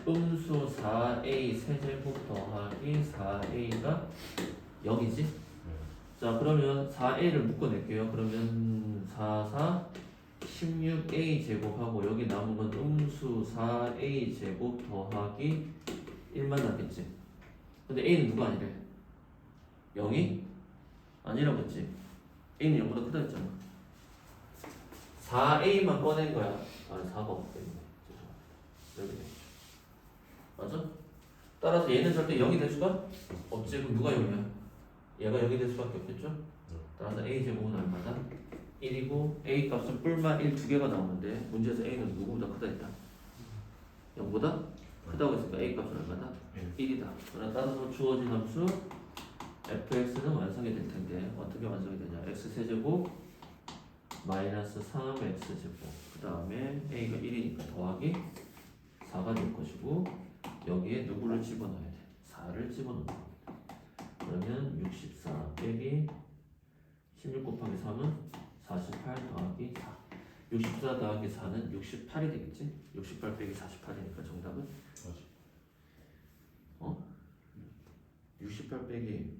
음수 4a 세제곱 더하기 4a가 0이지? 자 그러면 4a를 묶어낼게요. 그러면 4, 4 16a 제곱하고 여기 남은 건 음수 4a 제곱 더하기 1만 남겠지. 근데 a는 누가 아니래? 0이? 아니라고 했지. a는 0보다 크다 했잖아. 4a만 꺼낸 거야. 4가 없기 때문에. 여기 되겠죠. 맞아? 따라서 얘는 절대 0이 될 수가 없지. 그럼 누가 0이야? 얘가 0이 될 수밖에 없겠죠? 따라서 a 제곱은 얼마다? 1이고 a 값은 뿔만 1 두 개가 나오는데 문제에서 a는 누구보다 크다 했다? 0보다 크다고 했으니까 a 값은 얼마다? 1이다. 그러나 따라서 주어진 함수 fx는 완성이 될 텐데 어떻게 완성이 되냐? x 세제곱 마이너스 3x제곱 그 다음에 a가 1이니까 더하기 4가 될 것이고 여기에 누구를 집어넣어야 돼? 4를 집어넣는 겁니다. 그러면 64 빼기 16 곱하기 3은 48 더하기 4 64 더하기 4는 68이 되겠지? 68 빼기 48이니까 정답은? 68 빼기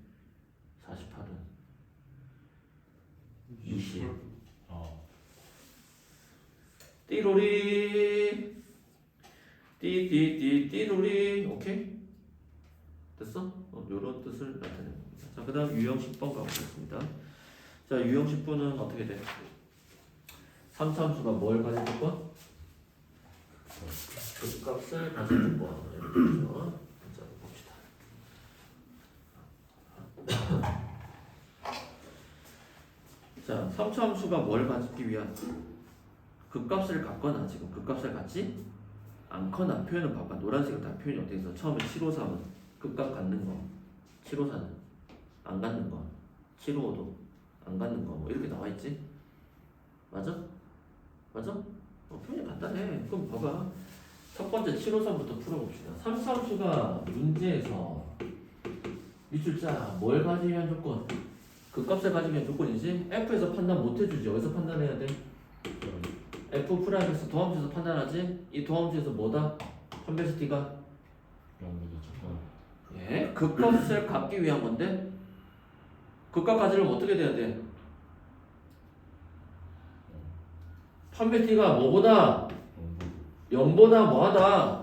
48은 60 띠로리 띠로리 오케이? 됐어? 요런 뜻을 나타내는 겁니다. 자, 그 다음 유형 10번 가보겠습니다. 자, 유형 10번은 어떻게 돼? 3참수가 뭘 가질 조건? 극값을 가질 조건. 이렇게 해서 자, 봅시다. 자, 3참수가 뭘 가지기 위한? 극값을 갖거나 지금 극값을 갖지 않거나 표현을 봐봐. 노란색은 다 표현이 어떻게 있어? 처음에 753은 극값 갖는 거, 754는 안 갖는 거, 755도 안 갖는 거, 뭐 이렇게 나와 있지? 맞아? 맞아? 표현이 간단해. 그럼 봐봐. 첫 번째 753부터 풀어봅시다. 삼수함수가 문제에서 밑줄자 뭘 가지면 조건? 그 값을 가지면 조건이지? F에서 판단 못 해주지. 어디서 판단해야 돼? F 프라임에서 도함수에서 판단하지? 이 도함수에서 뭐다? 판별식 D가? 영보다 작거나 예? 그 값을 갖기 위한 건데 그 값 가지려면 어떻게 돼야 돼? 판별 D가 뭐보다? 영보 0보다 뭐하다?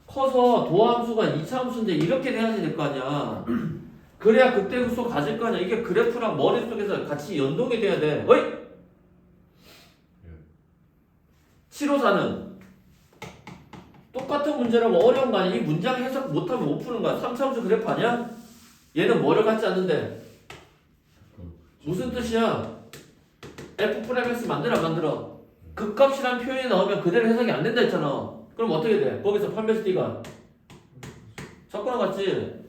커서 도함수가 2차 함수인데 이렇게 돼야지 될 거 아니야. 그래야 그때 그수 가질 거 아니야. 이게 그래프랑 머릿속에서 같이 연동이 돼야 돼. 어이? 754는 똑같은 문제라고 어려운 거 아니야. 이 문장 해석 못하면 못 푸는 거야. 3차 함수 그래프 아니야? 얘는 뭐를 갖지 않는데 무슨 뜻이야? F'(x) 만들어 안 만들어? 그 값이란 표현이 나오면 그대로 해석이 안 된다 했잖아. 그럼 어떻게 돼? 거기서 판별식 D가 적거나 같지?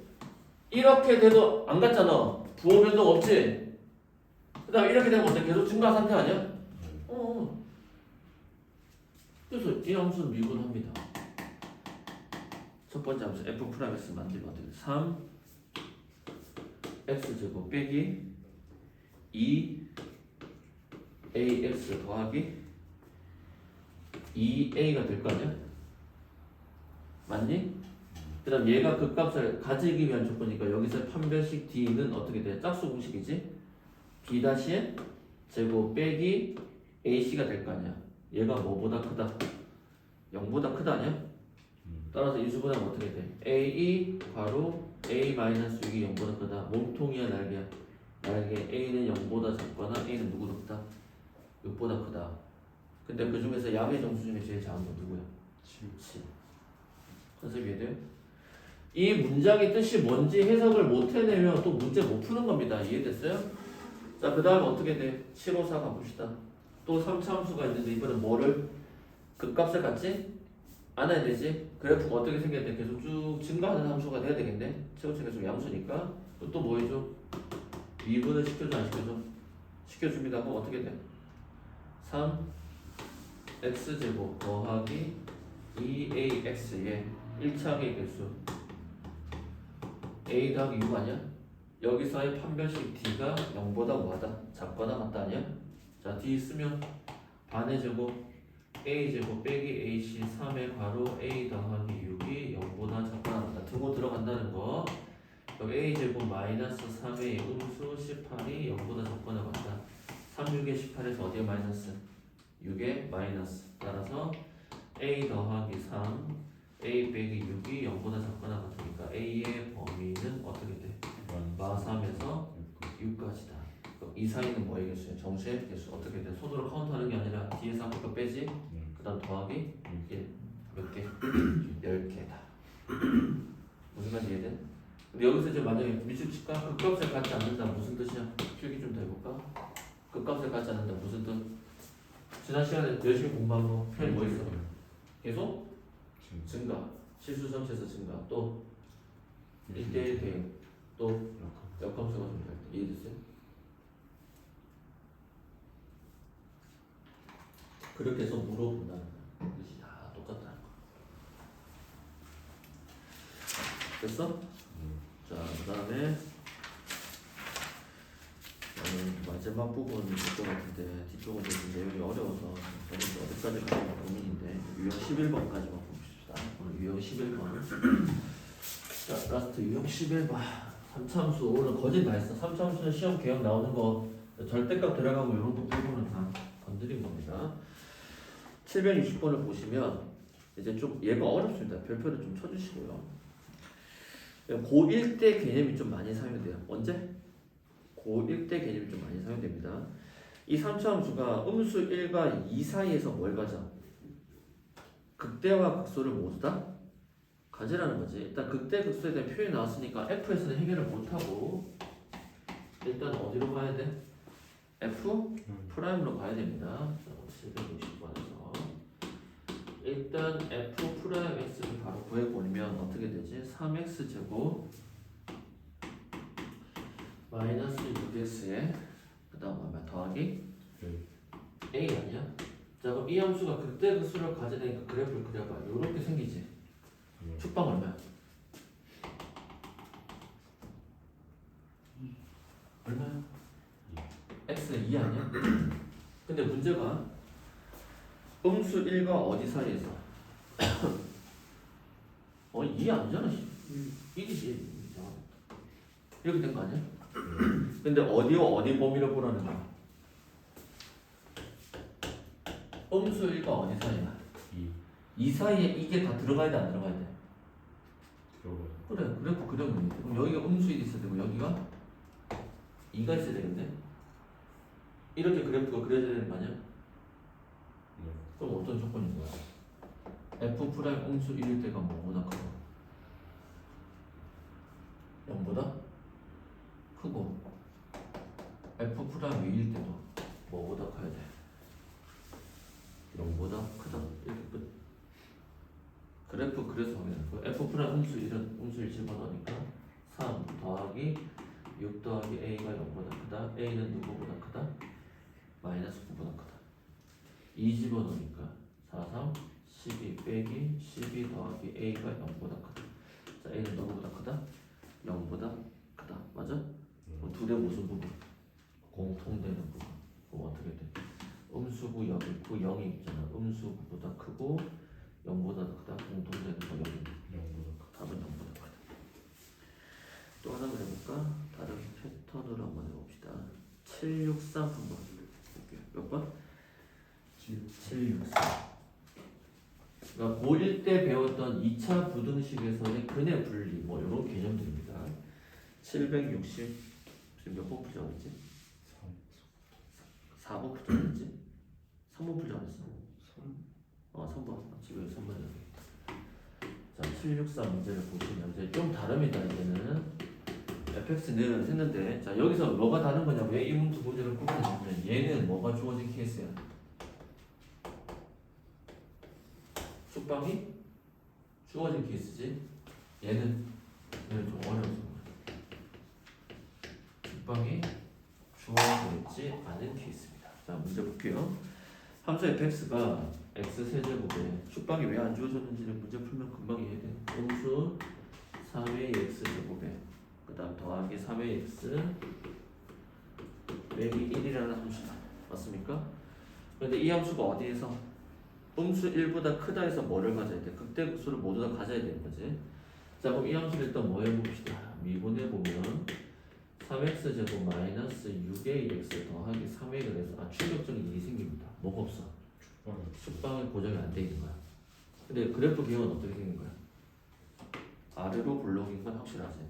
이렇게 돼도 안 같잖아. 부호 변동 없지? 그 다음에 이렇게 되면 어때? 계속 증가 상태 아니야? 그래서 이 함수는 미분합니다. 첫 번째 함수 F'(x) 만들면 어떻게 돼? 3 x제곱 빼기 2ax 더하기 2a가 될 거 아니야? 맞니? 그 다음 얘가 그 값을 가지기 위한 조건이니까 여기서 판별식 D는 어떻게 돼? 짝수 공식이지? B 다시에 제곱 빼기 AC가 될 거 아니야. 얘가 뭐보다 크다? 0보다 크다 아니야? 따라서 인수분해하면 어떻게 돼? A 괄호 A-6이 0보다 크다. 몸통이야 날개야? 날개 A는 0보다 작거나 A는 누구보다 크다? 6보다 크다. 근데 그 중에서 양의 정수 중에 제일 작은 건 누구야? 7. 컨셉 이해돼요? 이 문장의 뜻이 뭔지 해석을 못 해내면 또 문제 못 푸는 겁니다. 이해됐어요? 자, 그 다음에 어떻게 돼? 754 가봅시다. 또 3차 함수가 있는데 이번엔 뭐를? 그 값을 갖지? 안아야 되지? 그래프가 어떻게 생겨야 돼? 계속 쭉 증가하는 함수가 돼야 되겠네? 최고층 계속 양수니까 또 뭐 해줘? 미분을 시켜줘 안 시켜줘? 시켜줍니다. 그럼 어떻게 돼? 3 x제곱 더하기 2ax의 1차의 개수 a 더하기 6 아니야? 여기서의 판별식 D가 0보다 뭐하다? 작거나 같다 아니야? 자, D 쓰면 반의 제곱 a제곱 빼기 ac 3의 괄호 a 더하기 6이 0보다 작거나 같다. 등호 들어간다는 거. 그럼 a제곱 마이너스 3의 음수 18이 0보다 작거나 같다. 3, 6의 18에서 어디에 마이너스? 6의 마이너스. 따라서 a 더하기 3 a 빼기 6이 0보다 작거나 같으니까 a의 범위는 어떻게 돼? 마 3에서 6까지다. 그럼 이 사이는 뭐의 개수야? 정수의 개수. 어떻게 돼? 손으로 카운트하는 게 아니라 뒤에서 앞에 거 빼지? 그 다음 더하기 1. 몇 개? 10개다. 무슨 말인지 이해돼? 근데 여기서 이제 만약에 밑줄 칠까? 그 값을 갖지 않는다. 무슨 뜻이야? 필기 좀 더 해볼까? 그 값을 갖지 않는다. 무슨 뜻? 지난 시간에 열심히 공부한 거 표현이 뭐 있어? 계속? 증가. 실수 전체에서 증가. 또 1대1 대응. 또 역함수가 좀 될 때. 이해됐어요? 그렇게 해서 물어본다는 거야. 뜻이 다 똑같다는 거. 됐어? 자, 그 다음에 마지막 부분이 될 것 같은데 뒤쪽은 좀 내용이 어려워서 저는 어디까지 가는가 고민인데 유형 11번까지만 봅시다. 오늘 유형 11번. 자, 라스트 유형 11번. 3차함수 오늘 거진 다 했어. 3차함수는 시험 개형 나오는 거 절대값 들어가고 이런 거 빼고는 다 건드린 겁니다. 760번을 보시면 이제 좀 얘가 어렵습니다. 별표를 좀 쳐주시고요. 고1 때 개념이 좀 많이 사용돼요. 언제? 고1 때 개념이 좀 많이 사용됩니다. 이 3차 함수가 음수 1과 2 사이에서 뭘 가져? 극대와 극소를 모두 다 가지라는 거지. 일단 극대 극소에 대한 표현이 나왔으니까 F에서는 해결을 못하고 일단 어디로 가야 돼? F 프라임으로 가야 됩니다. 760번에서 일단 F 프라임 X를 바로 구해보면 어떻게 되지? 3X 제곱 마이너스 6X에 그 다음 뭐야? 더하기 A 아니야? 자 그럼 이 함수가 그때 그 수를 가져야 되니까 그래프를 그려봐. 요렇게 생기지. 네. 축방 얼마야? 얼마야? x는 2 아니야? 근데 문제가 음수 1과 어디 사이에서? 2 아니잖아. 1이지. 이렇게 된 거 아니야? 근데 어디와 어디 범위를 보라는 거야? 음수 1과 어디 사이야? 이 사이에 이게 다 들어가야 돼, 안 들어가야 돼? 들어가요. 그래, 그래프 그려면 돼. 그럼 여기가 음수 1이 있어야 되고 여기가 2가 있어야 되겠네? 이렇게 그래프가 그려져야 되는 거 아니야? 네. 그럼 어떤 조건인 거야? f 프라임 음수 1일 때가 뭐보다 크고 0보다 크고 f 프라임 2일 때도 뭐보다 커야 돼? 0보다 크다. 이렇게 끝. 그래프 그래서 확인하는 거야. f 프라임 음수 1은 음수 1 집어넣으니까 3 더하기 6 더하기 a가 0보다 크다. a는 누구보다 크다? 마이너스 9보다 크다. 2 집어넣으니까 4, 3, 12 빼기 12 더하기 a가 0보다 크다. 자, a는 누구보다 크다? 0보다 크다. 맞아? 그럼 두 대 무슨 부분? 공통되는 부분. 그럼 어떻게 돼? 음수구 여기 있고 0이 있잖아. 음수구보다 크고 0보다 크다. 공통되는 거 여기 있네. 0보다 답은 0보다 크다. 또 하나 그려볼까? 다른 패턴으로 한번 해봅시다. 763 한번 볼게요. 몇 번? 763. 그러니까 고1 때 배웠던 2차 부등식에서의 근의 분리 뭐 이런 개념들입니다. 760 지금 몇 번 풀자고 했지? 4번 풀자고 했지? 3번 풀자고 했어. 3번. 지금 3번이야. 자, 763 문제를 보시면 이제 좀 다릅니다. 이제는 fx는 했는데 자 여기서 뭐가 다른 거냐? 왜 이 두 문제를 꼽았냐면 얘는 뭐가 주어진 케이스야? 숙방이 주어진 케이스지. 얘는 좀 어려워서 숙방이 주어져 있지 않은 케이스입니다. 자 문제 볼게요. 함수 fx가 x 세제곱에 숙방이 왜 안 주어졌는지를 문제 풀면 금방 이해돼. 음수 3의 x 제곱에 그 다음 더하기 3의 x 빼기 1이라는 함수다. 맞습니까? 그런데 이 함수가 어디에서? 음수 1보다 크다 해서 뭐를 가져야 돼? 극대극소를 모두 다 가져야 되는 거지. 자 그럼 이 함수를 일단 뭐 해봅시다. 미분해보면 3x제곱 마이너스 6ax 더하기 3a를 해서 충격적인 일이 생깁니다. 뭐가 없어? 숙방이 고정이 안 돼 있는 거야. 근데 그래프 기형은 어떻게 생긴 거야? 아래로 블록인 건 확실하지?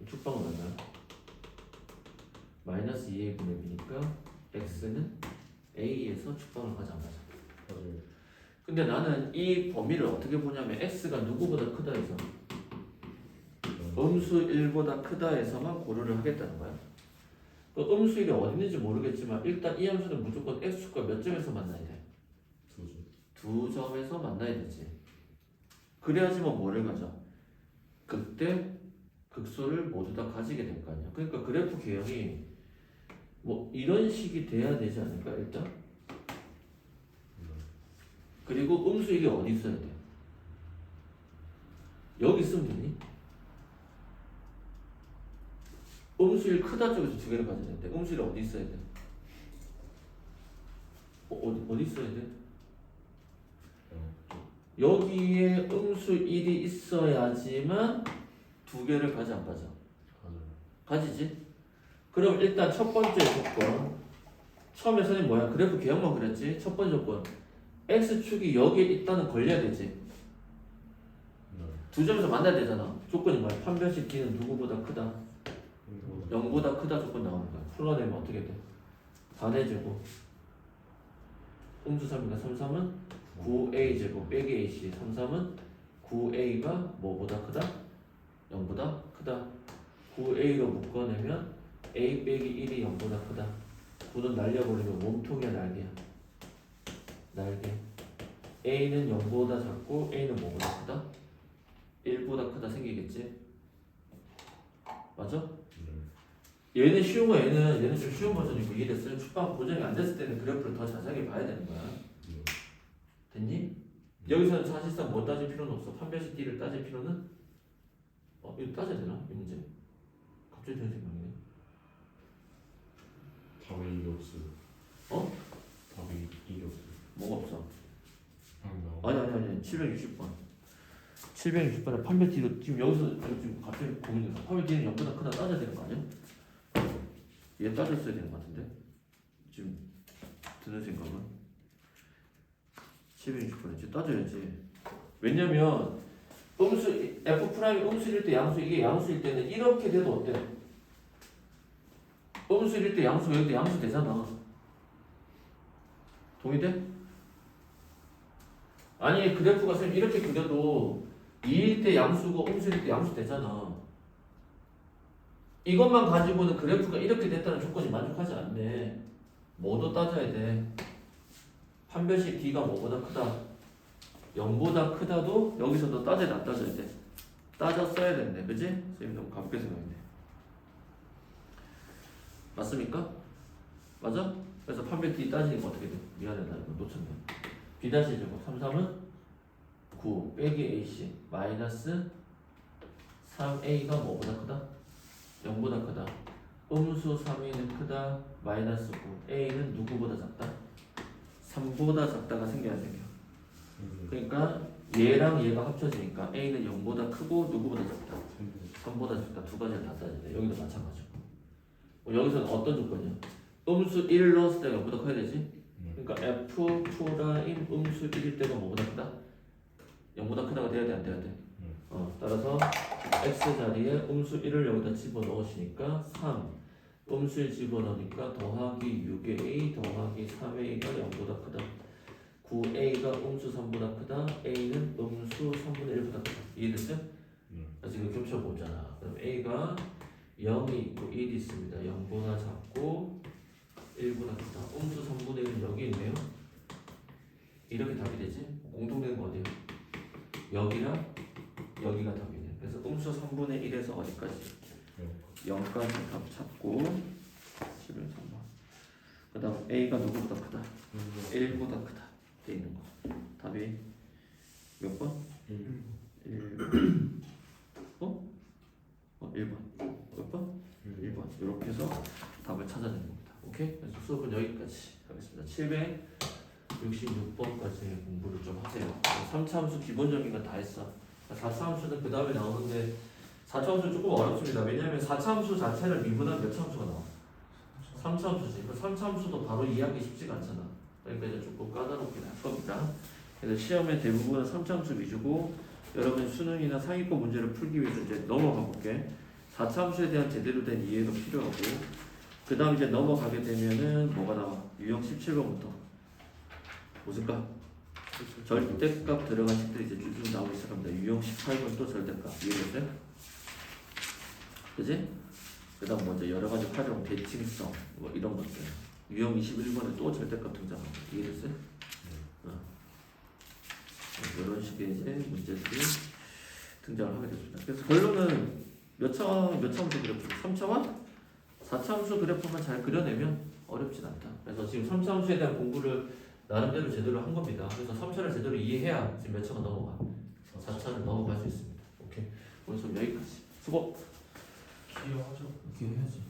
이 축방은 얼마야? 마이너스 2a 분의 b니까 x는 a에서 축방을 가져 안 가져? 근데 나는 이 범위를 어떻게 보냐면 x가 누구보다 크다 해서 음수 1보다 크다 해서만 고려를 하겠다는 거야. 그 음수 1이 어디 있는지 모르겠지만 일단 이 함수는 무조건 x축과 몇 점에서 만나야 돼? 두 점에서 만나야 되지. 그래야지만 뭐를 가져? 그때 극소를 모두 다 가지게 될 거 아니야. 그러니까 그래프 개형이 뭐 이런 식이 돼야 되지 않을까 일단? 그리고 음수 1이 어디 있어야 돼? 여기 있으면 되니? 음수 1 크다 쪽에서 두 개를 가져야 되는데 음수 1이 어디 있어야 돼? 어디 있어야 돼? 여기에 음수 1이 있어야지만 두 개를 가져 안 가져? 가지지? 그럼 일단 첫 번째 조건 처음에 선생님 뭐야? 그래프 개형만 그랬지? 첫 번째 조건 x축이 여기에 있다는 걸려야 되지. 두 점에서 만나야 되잖아. 조건이 뭐야? 판별식 d는 누구보다 크다? 0보다 크다 조건 나오는 거야. 풀어내면 어떻게 돼? 4의 제곱 음수 3이니까 3, 3은 9a 제곱 빼기 ac 3, 3은 9a가 뭐보다 크다? 0보다 크다. 9a로 묶어내면 a 빼기 1이 0보다 크다. 9는 날려버리면 몸통이야 날개야. 날개. a는 0보다 작고 a는 뭐보다 크다? 1보다 크다 생기겠지? 맞아? 얘는 쉬운 거 얘는 좀 쉬운 버전이고 이해됐어요? 축방 고정이 안 됐을 때는 그래프를 더 자세하게 봐야 되는 거야. 네. 됐니? 여기서는 사실상 뭐 따질 필요는 없어. 판별식 D를 따질 필요는 이거 따져야 되나? 이 문제. 갑자기 드는 생각이네. 답이 이게 없어요. 어? 답이 이게 없어요. 뭐가 없어? 아닌가요? 아니 760번 760번에 판별 D로 지금 여기서 지금 갑자기 고민돼서 판별 D는 0보다 크다 따져야 되는 거 아니야? 얘 따졌어야 되는 거 같은데 지금 드는 생각은 760번에 지금 따져야지. 왜냐면 음수 F 프라임이 음수일 때 양수 이게 양수일 때는 이렇게 돼도 어때? 음수일 때 양수 여기 때 양수 되잖아. 동의돼? 아니 그래프가 선생님 이렇게 그려도 2일 때 양수고 음수일 때 양수 되잖아. 이것만 가지고는 그래프가 이렇게 됐다는 조건이 만족하지 않네. 뭐도 따져야 돼. 판별식 D가 뭐보다 크다 0보다 크다도 여기서도 따져야 돼 안 따져야 돼? 따졌어야 됐네 그지? 선생님 너무 가볍게 생각했네. 맞습니까? 맞아? 그래서 판별 D 따지니까 어떻게 돼? 미안해 나 이거 놓쳤네. B-제곱 33은 9 빼기 AC 마이너스 3A가 뭐보다 크다? 0보다 크다. 음수 3A는 크다 마이너스 9 A는 누구보다 작다? 3보다 작다가 생겨야 생겨. 그러니까 얘랑 얘가 합쳐지니까 A는 0보다 크고 누구보다 작다? 3보다 작다. 두 가지를 다 따지네. 여기도 마찬가지고. 여기서는 어떤 조건이야? 음수 1 넣었을 때가 0보다 커야 되지? 그러니까 F 프라임 음수 1일 때가 뭐보다 크다? 0보다 크다가 돼야 돼 안 돼야 돼? 따라서 X 자리에 음수 1을 여기다 집어넣으시니까 3 음수를 집어넣으니까 더하기 6A 더하기 3A가 0보다 크다 9A가 음수 3보다 크다 A는 음수 3분의 1보다 크다. 이해됐어요? 지금 겹쳐보잖아. 그럼 A가 0이 있고 1이 있습니다. 0보다 작고 1보다 크다. 음수 3분의 1은 여기 있네요. 이렇게 답이 되지? 공통된 거 어디야? 여기랑 여기가 답이네. 그래서 음수 3분의 1에서 어디까지? 0까지 답 찾고 11,3번. 그 다음 A가 누구보다 크다? 1보다 크다. 돼 있는 거. 답이 몇 번? 1번. 1번. 몇 번? 1번. 이렇게 해서 답을 찾아내는 겁니다. 오케이? 그래서 수업은 여기까지 하겠습니다. 766번까지 공부를 좀 하세요. 3차 함수 기본적인 건 다 했어. 4차 함수는 그 다음에 나오는데 4차 함수는 조금 어렵습니다. 왜냐하면 4차 함수 자체를 미분하면 몇 차 함수가 나와? 3차 함수지. 그 3차 함수도 바로 이해하기 쉽지가 않잖아. 그러니까 이제 조금 까다롭긴 할 겁니다. 그래서 시험의 대부분은 3차 함수 위주고 여러분 수능이나 상위권 문제를 풀기 위해서 이제 넘어가 볼게. 4차 함수에 대한 제대로 된 이해도 필요하고 그 다음 이제 넘어가게 되면은 뭐가 나와? 유형 17번부터 무슨값? 절대값 들어간 식들이 이제 쭉쭉 나오기 시작합니다. 유형 18번 또 절대값 이해됐어요? 그지? 그 다음 먼저 여러가지 활용, 대칭성 뭐 이런 것들 유형 21번에 또 절대값 등장합니다. 이해됐어요? 이런 식의 이제 문제들이 등장을 하게 됩니다. 그래서 결론은 몇 차 함수 그래프? 3차와 4차 함수 그래프만 잘 그려내면 어렵진 않다. 그래서 지금 3차 함수에 대한 공부를 나름대로 제대로 한 겁니다. 그래서 3차를 제대로 이해해야 지금 몇 차가 넘어가? 4차를 넘어갈 수 있습니다. 오케이. 오늘 수업 여기까지. 수고. 기여하죠. 이렇게 해야지.